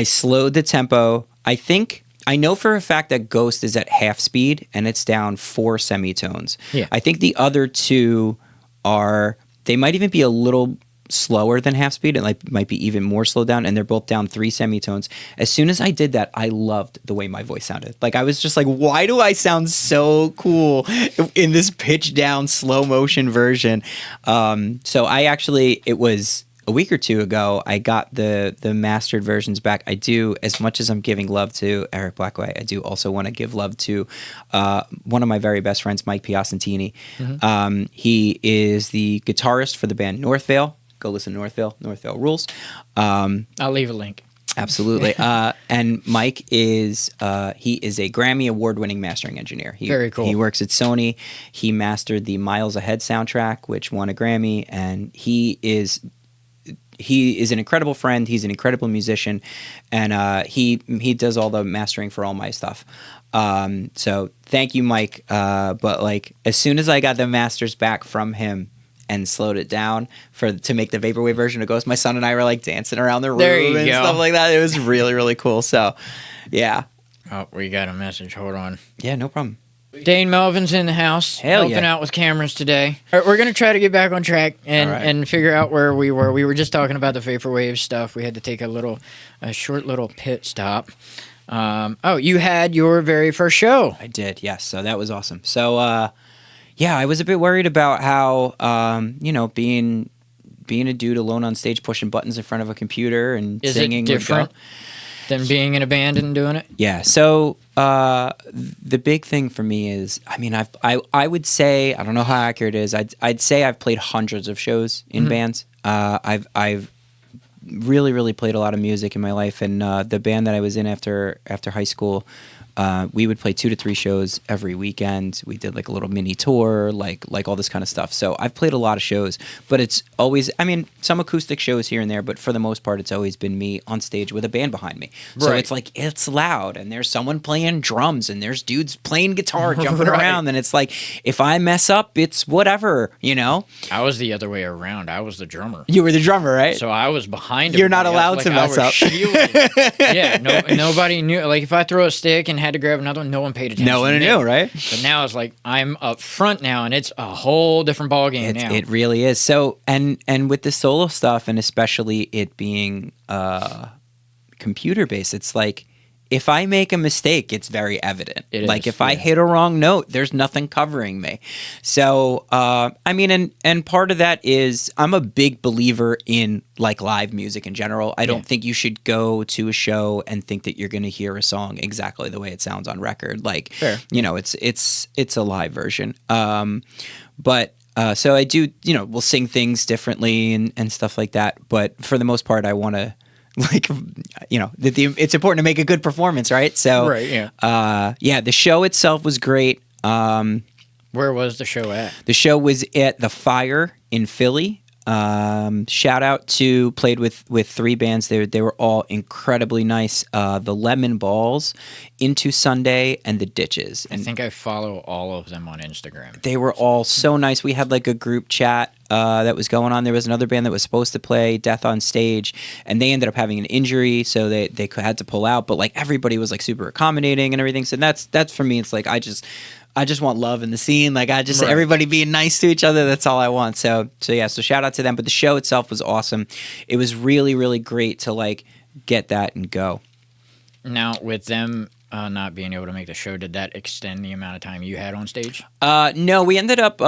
slowed the tempo, I know for a fact that Ghost is at half speed and it's down 4 semitones. Yeah. I think the other two they might even be a little slower than half speed. It might be even more slowed down, and they're both down 3 semitones. As soon as I did that, I loved the way my voice sounded. Like I was just like, why do I sound so cool in this pitch down slow motion version? So it was a week or two ago, I got the mastered versions back. I do, as much as I'm giving love to Eric Blackway, I do also want to give love to one of my very best friends, Mike Piacentini. Mm-hmm. He is the guitarist for the band Northvale. Go listen to Northvale. Northvale rules. I'll leave a link. Absolutely. And Mike is he is a Grammy award-winning mastering engineer. Very cool. He works at Sony. He mastered the Miles Ahead soundtrack, which won a Grammy, and he is an incredible friend. He's an incredible musician, and he does all the mastering for all my stuff. So thank you, Mike. But like as soon as I got the masters back from him and slowed it down to make the vaporwave version of Ghost, my son and I were like dancing around the room and stuff like that. It was really, really cool. So yeah. Oh, we got a message. Hold on. Yeah, no problem. Dane Melvin's in the house, helping out with cameras today. All right, we're going to try to get back on track and figure out where we were. We were just talking about the vaporwave stuff. We had to take a short little pit stop. You had your very first show. I did, yes. So that was awesome. So, I was a bit worried about how, being a dude alone on stage pushing buttons in front of a computer and singing. Is it different than being in a band and doing it? Yeah. So the big thing for me is, I would say, I don't know how accurate it is. I'd say I've played hundreds of shows in bands. I've really, really played a lot of music in my life, and the band that I was in after high school, we would play 2 to 3 shows every weekend. We did like a little mini tour, like all this kind of stuff. So I've played a lot of shows, but it's always, some acoustic shows here and there, but for the most part, it's always been me on stage with a band behind me. So it's like, it's loud, and there's someone playing drums, and there's dudes playing guitar, jumping around, and it's like, if I mess up, it's whatever, I was the other way around. I was the drummer. You were the drummer, right? So I was behind. You're not allowed to mess up. Yeah, nobody knew. Like if I throw a stick and had to grab another one, no one paid attention. No one knew, right? But now it's like I'm up front now, and it's a whole different ballgame now. It really is. So, and with the solo stuff, and especially it being computer based, it's like if I make a mistake, it's very evident. If I hit a wrong note, there's nothing covering me. So, and part of that is I'm a big believer in like live music in general. I don't think you should go to a show and think that you're going to hear a song exactly the way it sounds on record. Like, it's a live version. So I do, we'll sing things differently and stuff like that. But for the most part, I want to, it's important to make a good performance, right? So, the show itself was great. Where was the show at? The show was at the Fire in Philly. Shout out to played with 3 bands. They were all incredibly nice. The Lemon Balls, Into Sunday, and the Ditches. And I think I follow all of them on Instagram. They were all so nice. We had like a group chat that was going on. There was another band that was supposed to play Death on Stage, and they ended up having an injury, so they had to pull out. But like everybody was like super accommodating and everything. So that's for me. It's like I just want love in the scene. Like everybody being nice to each other. That's all I want. So shout out to them. But the show itself was awesome. It was really, really great to like get that and go. Now with them not being able to make the show, did that extend the amount of time you had on stage? No, we ended up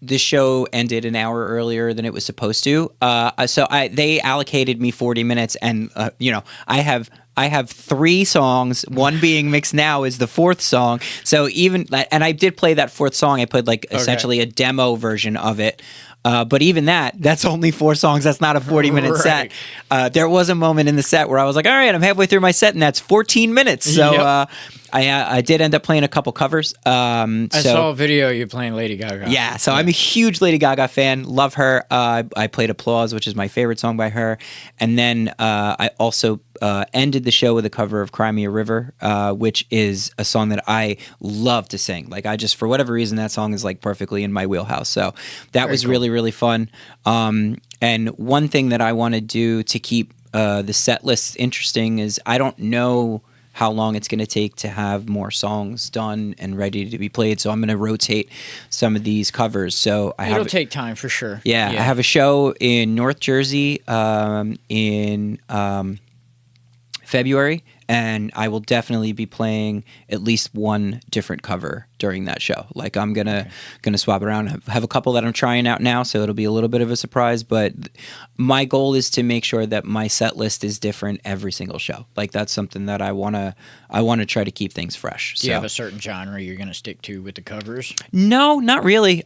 the show ended an hour earlier than it was supposed to. So they allocated me 40 minutes, and I have I have 3 songs. One being mixed now is the 4th song. So even, and I did play that 4th song. I played like essentially a demo version of it. But even that's only 4 songs. That's not a 40-minute set. There was a moment in the set where I was like, all right, I'm halfway through my set, and that's 14 minutes. So I did end up playing a couple covers. I saw a video you playing Lady Gaga. Yeah, so I'm a huge Lady Gaga fan. Love her. I played Applause, which is my favorite song by her. And then I also ended the show with a cover of Cry Me a River, which is a song that I love to sing. Like, I just, for whatever reason, that song is like perfectly in my wheelhouse. So that was really, really fun. And one thing that I want to do to keep the set list interesting is I don't know how long it's going to take to have more songs done and ready to be played. So I'm going to rotate some of these covers. So it'll take time for sure. Yeah, I have a show in North Jersey in February, and I will definitely be playing at least one different cover during that show. Like, I'm gonna swap around. Have a couple that I'm trying out now, so it'll be a little bit of a surprise. But my goal is to make sure that my set list is different every single show. Like, that's something that I wanna try to keep things fresh. Do you have a certain genre you're gonna stick to with the covers? No, not really.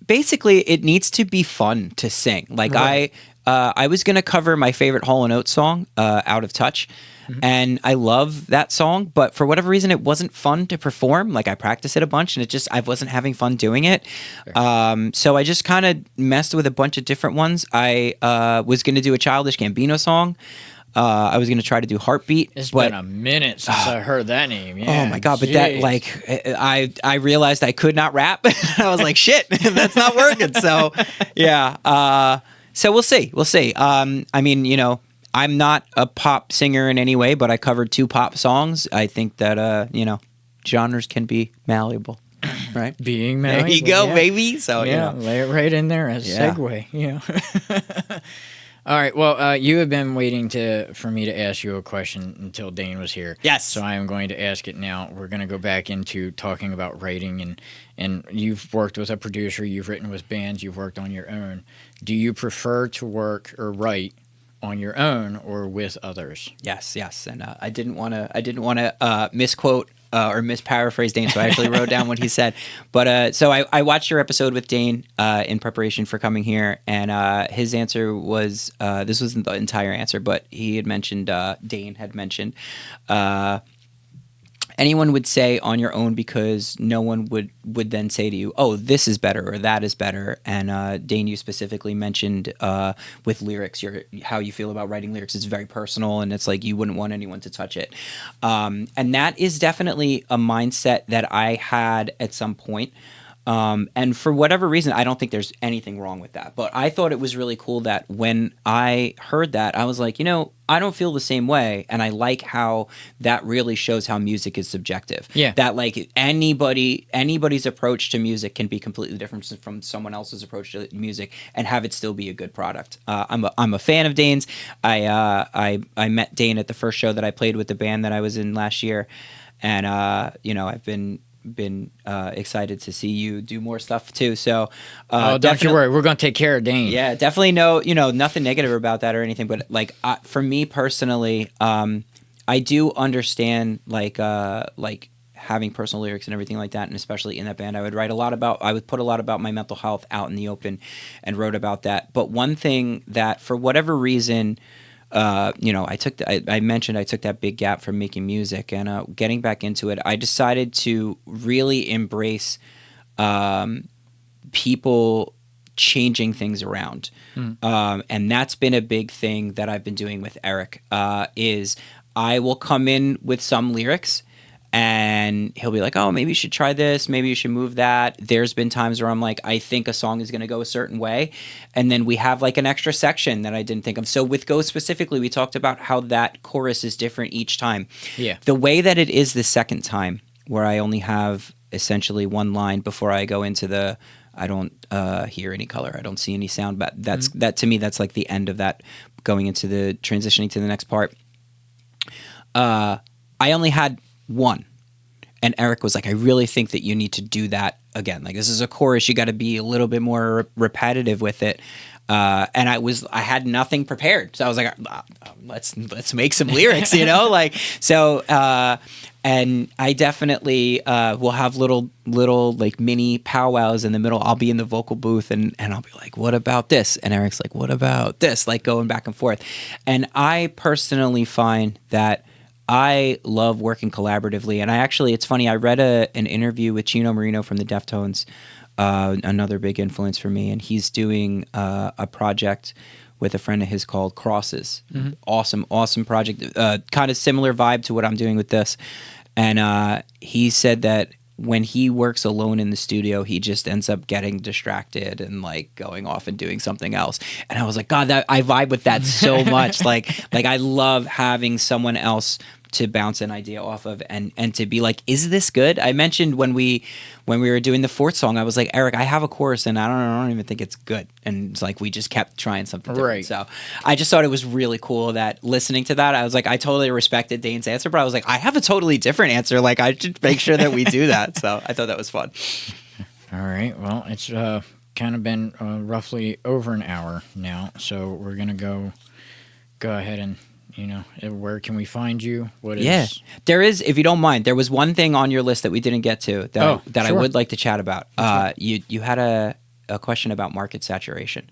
Basically, it needs to be fun to sing. Like, I was going to cover my favorite Hall & Oates song, Out of Touch, and I love that song, but for whatever reason, it wasn't fun to perform. Like, I practiced it a bunch, and I wasn't having fun doing it. So I just kind of messed with a bunch of different ones. I was going to do a Childish Gambino song. I was going to try to do Heartbeat. It's been a minute since I heard that name. Yeah, oh my God. But that, like, I realized I could not rap. I was like, shit, that's not working. So, yeah. So we'll see. We'll see. I mean, you know, I'm not a pop singer in any way, but I covered 2 pop songs. I think that, you know, genres can be malleable. Right? Being malleable. There you go, baby. So, yeah, you know. lay it right in there as a segue. Yeah. All right. Well, you have been waiting for me to ask you a question until Dane was here. Yes. So I am going to ask it now. We're going to go back into talking about writing, and you've worked with a producer, you've written with bands, you've worked on your own. Do you prefer to work or write on your own or with others? Yes. And I didn't want to misquote or misparaphrase Dane, so I actually wrote down what he said. But so I watched your episode with Dane in preparation for coming here, and his answer was this wasn't the entire answer, but he had mentioned Dane had mentioned anyone would say on your own because no one would then say to you, oh, this is better or that is better. And Dane, you specifically mentioned with lyrics, how you feel about writing lyrics is very personal, and it's like you wouldn't want anyone to touch it. And that is definitely a mindset that I had at some point. And for whatever reason, I don't think there's anything wrong with that. But I thought it was really cool that when I heard that, I was like, you know, I don't feel the same way. And I like how that really shows how music is subjective. Yeah. That like anybody's approach to music can be completely different from someone else's approach to music and have it still be a good product. I'm a fan of Dane's. I met Dane at the first show that I played with the band that I was in last year. And, you know, I've been excited to see you do more stuff too. So don't you worry, we're gonna take care of Dane. Yeah, definitely. Nothing negative about that or anything, but like for me personally, I do understand like having personal lyrics and everything like that, and especially in that band, I would put a lot about my mental health out in the open and wrote about that. But one thing that for whatever reason, I mentioned I took that big gap from making music, and getting back into it, I decided to really embrace people changing things around. And that's been a big thing that I've been doing with Erik, is I will come in with some lyrics and he'll be like, oh, maybe you should try this. Maybe you should move that. There's been times where I'm like, I think a song is going to go a certain way. And then we have like an extra section that I didn't think of. So with Go specifically, we talked about how that chorus is different each time. Yeah. The way that it is the second time, where I only have essentially one line before I go into the, I don't hear any color, I don't see any sound, but that to me, that's like the end of that, going into the transitioning to the next part. I only had one. And Erik was like, I really think that you need to do that again. Like, this is a chorus. You got to be a little bit more repetitive with it. And I had nothing prepared. So I was like, let's make some lyrics, you know? Like, so, and I definitely will have little like mini powwows in the middle. I'll be in the vocal booth and I'll be like, what about this? And Erik's like, what about this? Like going back and forth. And I personally find that I love working collaboratively. And it's funny, I read an interview with Chino Marino from the Deftones, another big influence for me. And he's doing a project with a friend of his called Crosses. Mm-hmm. Awesome project. Kind of similar vibe to what I'm doing with this. And he said that when he works alone in the studio, he just ends up getting distracted and like going off and doing something else. And I was like, God, I vibe with that so much. like I love having someone else to bounce an idea off of and to be like, is this good? I mentioned when we were doing the fourth song, I was like, Erik, I have a chorus and I don't even think it's good. And it's like we just kept trying something different. Right. So I just thought it was really cool that listening to that, I was like, I totally respected Dane's answer, but I was like, I have a totally different answer. Like I should make sure that we do that. So I thought that was fun. All right. Well, it's kind of been roughly over an hour now, so we're gonna go ahead and. You know, where can we find you? There is, if you don't mind, there was one thing on your list that we didn't get to that sure. I would like to chat about. You had a question about market saturation.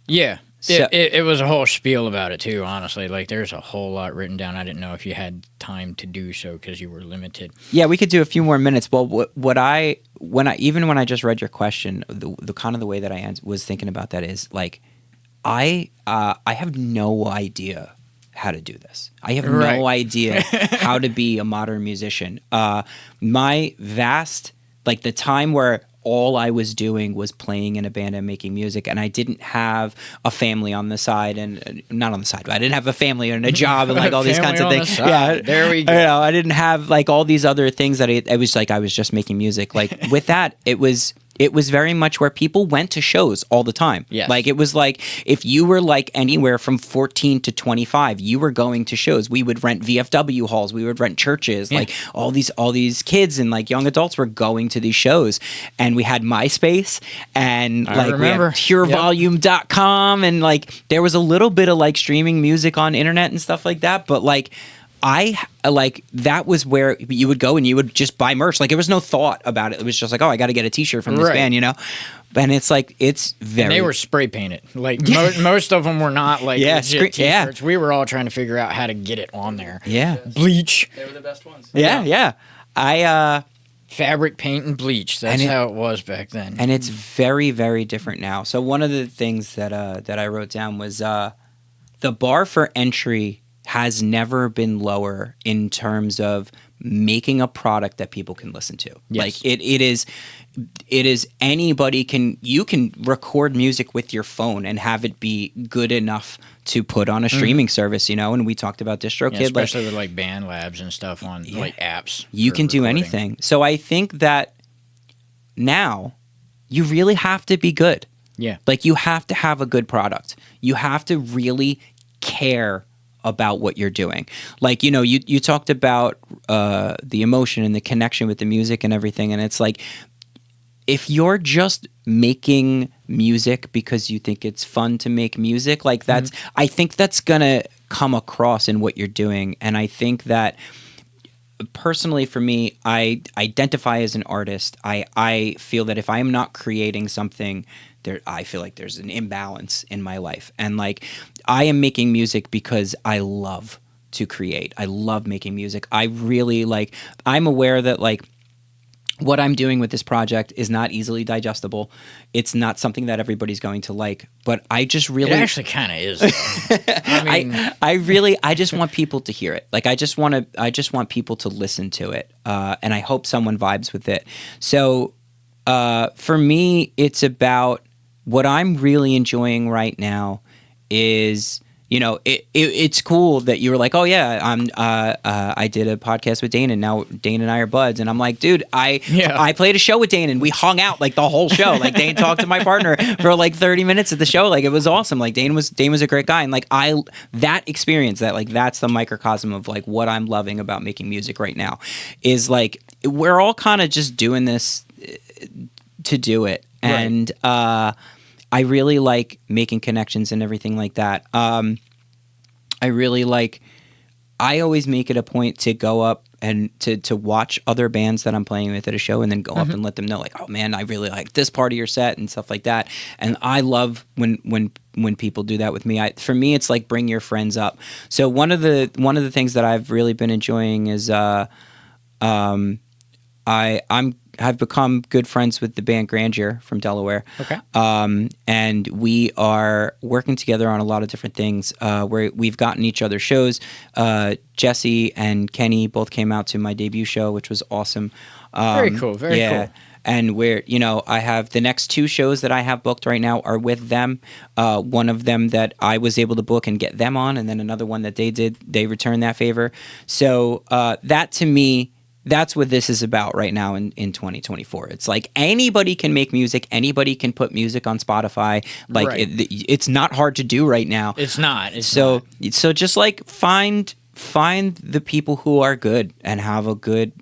Yeah. So, it was a whole spiel about it too, honestly. Like there's a whole lot written down. I didn't know if you had time to do so because you were limited. Yeah, we could do a few more minutes. Well, when I just read your question, the kind of the way that I was thinking about that is like, I have no idea how to do this. I have no idea how to be a modern musician. My vast, like the time where all I was doing was playing in a band and making music, and I didn't have a family on the side, and not on the side, but I didn't have a family and a job and like all these kinds of things. Yeah, there we go. You know, I didn't have like all these other things that it was like I was just making music. Like with that, it was very much where people went to shows all the time. Yes. Like it was like if you were like anywhere from 14 to 25, you were going to shows. We would rent VFW halls, we would rent churches. Yeah. Like all these kids and like young adults were going to these shows. And we had MySpace and we had purevolume.com and like there was a little bit of like streaming music on internet and stuff like that, but like that was where you would go and you would just buy merch. Like there was no thought about it. It was just like, oh, I got to get a t-shirt from this band, you know? And it's like, it's very... And they were spray painted. Like most of them were not like legit t-shirts. We were all trying to figure out how to get it on there. Yeah. Bleach. They were the best ones. Yeah. Fabric paint and bleach. That's how it was back then. And it's very, very different now. So one of the things that I wrote down was the bar for entry has never been lower in terms of making a product that people can listen to. Yes. Like it is anybody you can record music with your phone and have it be good enough to put on a streaming service, you know, and we talked about DistroKid. Especially with like band labs and stuff on like apps. You can do anything. So I think that now you really have to be good. Yeah. Like you have to have a good product. You have to really care about what you're doing. Like, you know, you talked about the emotion and the connection with the music and everything. And it's like, if you're just making music because you think it's fun to make music, like that's, I think that's going to come across in what you're doing. And I think that personally for me, I identify as an artist. I feel that if I'm not creating something, I feel like there's an imbalance in my life. And like, I am making music because I love to create. I love making music. I really like, I'm aware that like what I'm doing with this project is not easily digestible. It's not something that everybody's going to like, but I just really... It actually kind of is, though. I mean... I just want people to hear it. Like, I just want people to listen to it. And I hope someone vibes with it. So for me, it's about what I'm really enjoying right now is... You know, it's cool that you were like, oh yeah, I did a podcast with Dane, and now Dane and I are buds. And I'm like, dude, I played a show with Dane, and we hung out like the whole show. Like Dane talked to my partner for like 30 minutes of the show. Like it was awesome. Like Dane was a great guy, and like that experience, that like that's the microcosm of like what I'm loving about making music right now. Is like we're all kind of just doing this to do it. Right. And I really like making connections and everything like that. I always make it a point to go up and to watch other bands that I'm playing with at a show, and then go up and let them know, like, oh man, I really like this part of your set and stuff like that. And I love when people do that with me. For me, it's like bring your friends up. So one of the things that I've really been enjoying is I've become good friends with the band Grandeur from Delaware. Okay. And we are working together on a lot of different things where we've gotten each other's shows. Jesse and Kenny both came out to my debut show, which was awesome. Very cool. Very cool. And I have the next 2 shows that I have booked right now are with them. One of them that I was able to book and get them on, and then another one that they returned that favor. So that to me, that's what this is about right now in 2024. It's like anybody can make music. Anybody can put music on Spotify. Like Right. it's not hard to do right now. It's not. So just like find the people who are good and have a good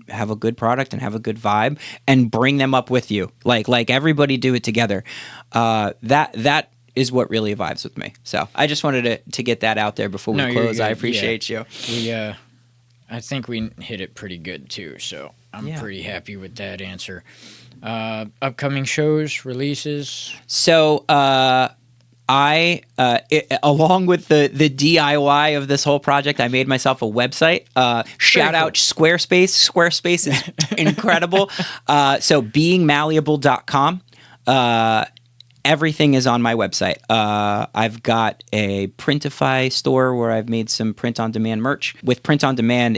product and have a good vibe, and bring them up with you. Like everybody do it together. That is what really vibes with me. So I just wanted to get that out there before we No, you're close. I good. appreciate you. I think we hit it pretty good too, so I'm pretty happy with that answer. Upcoming shows, releases. So along with the DIY of this whole project, I made myself a website. Shout out Squarespace. Squarespace is incredible. So beingmalleable.com. Everything is on my website. I've got a Printify store where I've made some print-on-demand merch. With print-on-demand,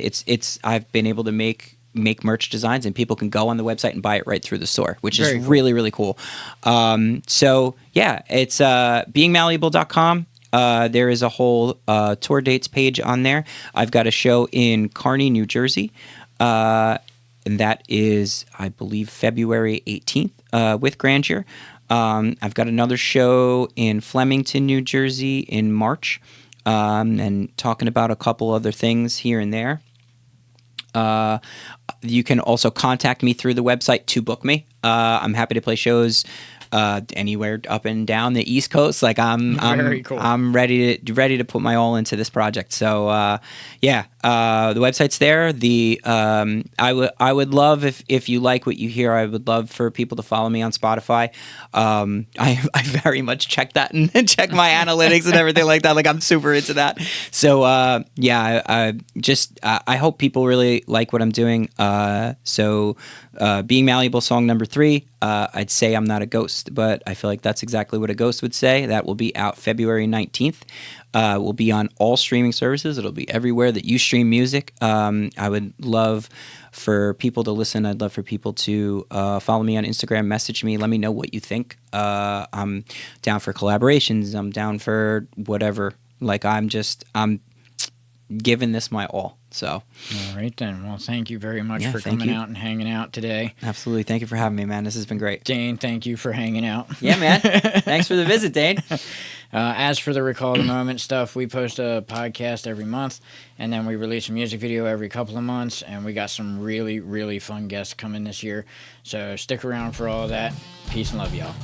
I've been able to make merch designs, and people can go on the website and buy it right through the store, which is really, really cool. So yeah, it's beingmalleable.com. There is a whole tour dates page on there. I've got a show in Kearney, New Jersey, and that is, I believe, February 18th with Grandeur. I've got another show in Flemington, New Jersey in March, and talking about a couple other things here and there. You can also contact me through the website to book me. I'm happy to play shows anywhere up and down the East Coast. Like Very cool. I'm ready to put my all into this project. So the website's there. I would love if you like what you hear, I would love for people to follow me on Spotify. I very much check that and check my analytics and everything like that. Like I'm super into that. So I hope people really like what I'm doing. Being Malleable song number 3, I'd say I'm not a ghost, but I feel like that's exactly what a ghost would say. That will be out February 19th. Will be on all streaming services. It'll be everywhere that you stream music. I would love for people to listen. I'd love for people to follow me on Instagram, message me, let me know what you think. I'm down for collaborations. I'm down for whatever. Like I'm giving this my all. So, All right then. Well, thank you very much for thank coming you. out and hanging out today. Absolutely. Thank you for having me, man. This has been great. Dane, thank you for hanging out. Yeah, man. Thanks for the visit, Dane. As for the Recall the Moment stuff, we post a podcast every month, and then we release a music video every couple of months, and we got some really, really fun guests coming this year. So stick around for all of that. Peace and love, y'all.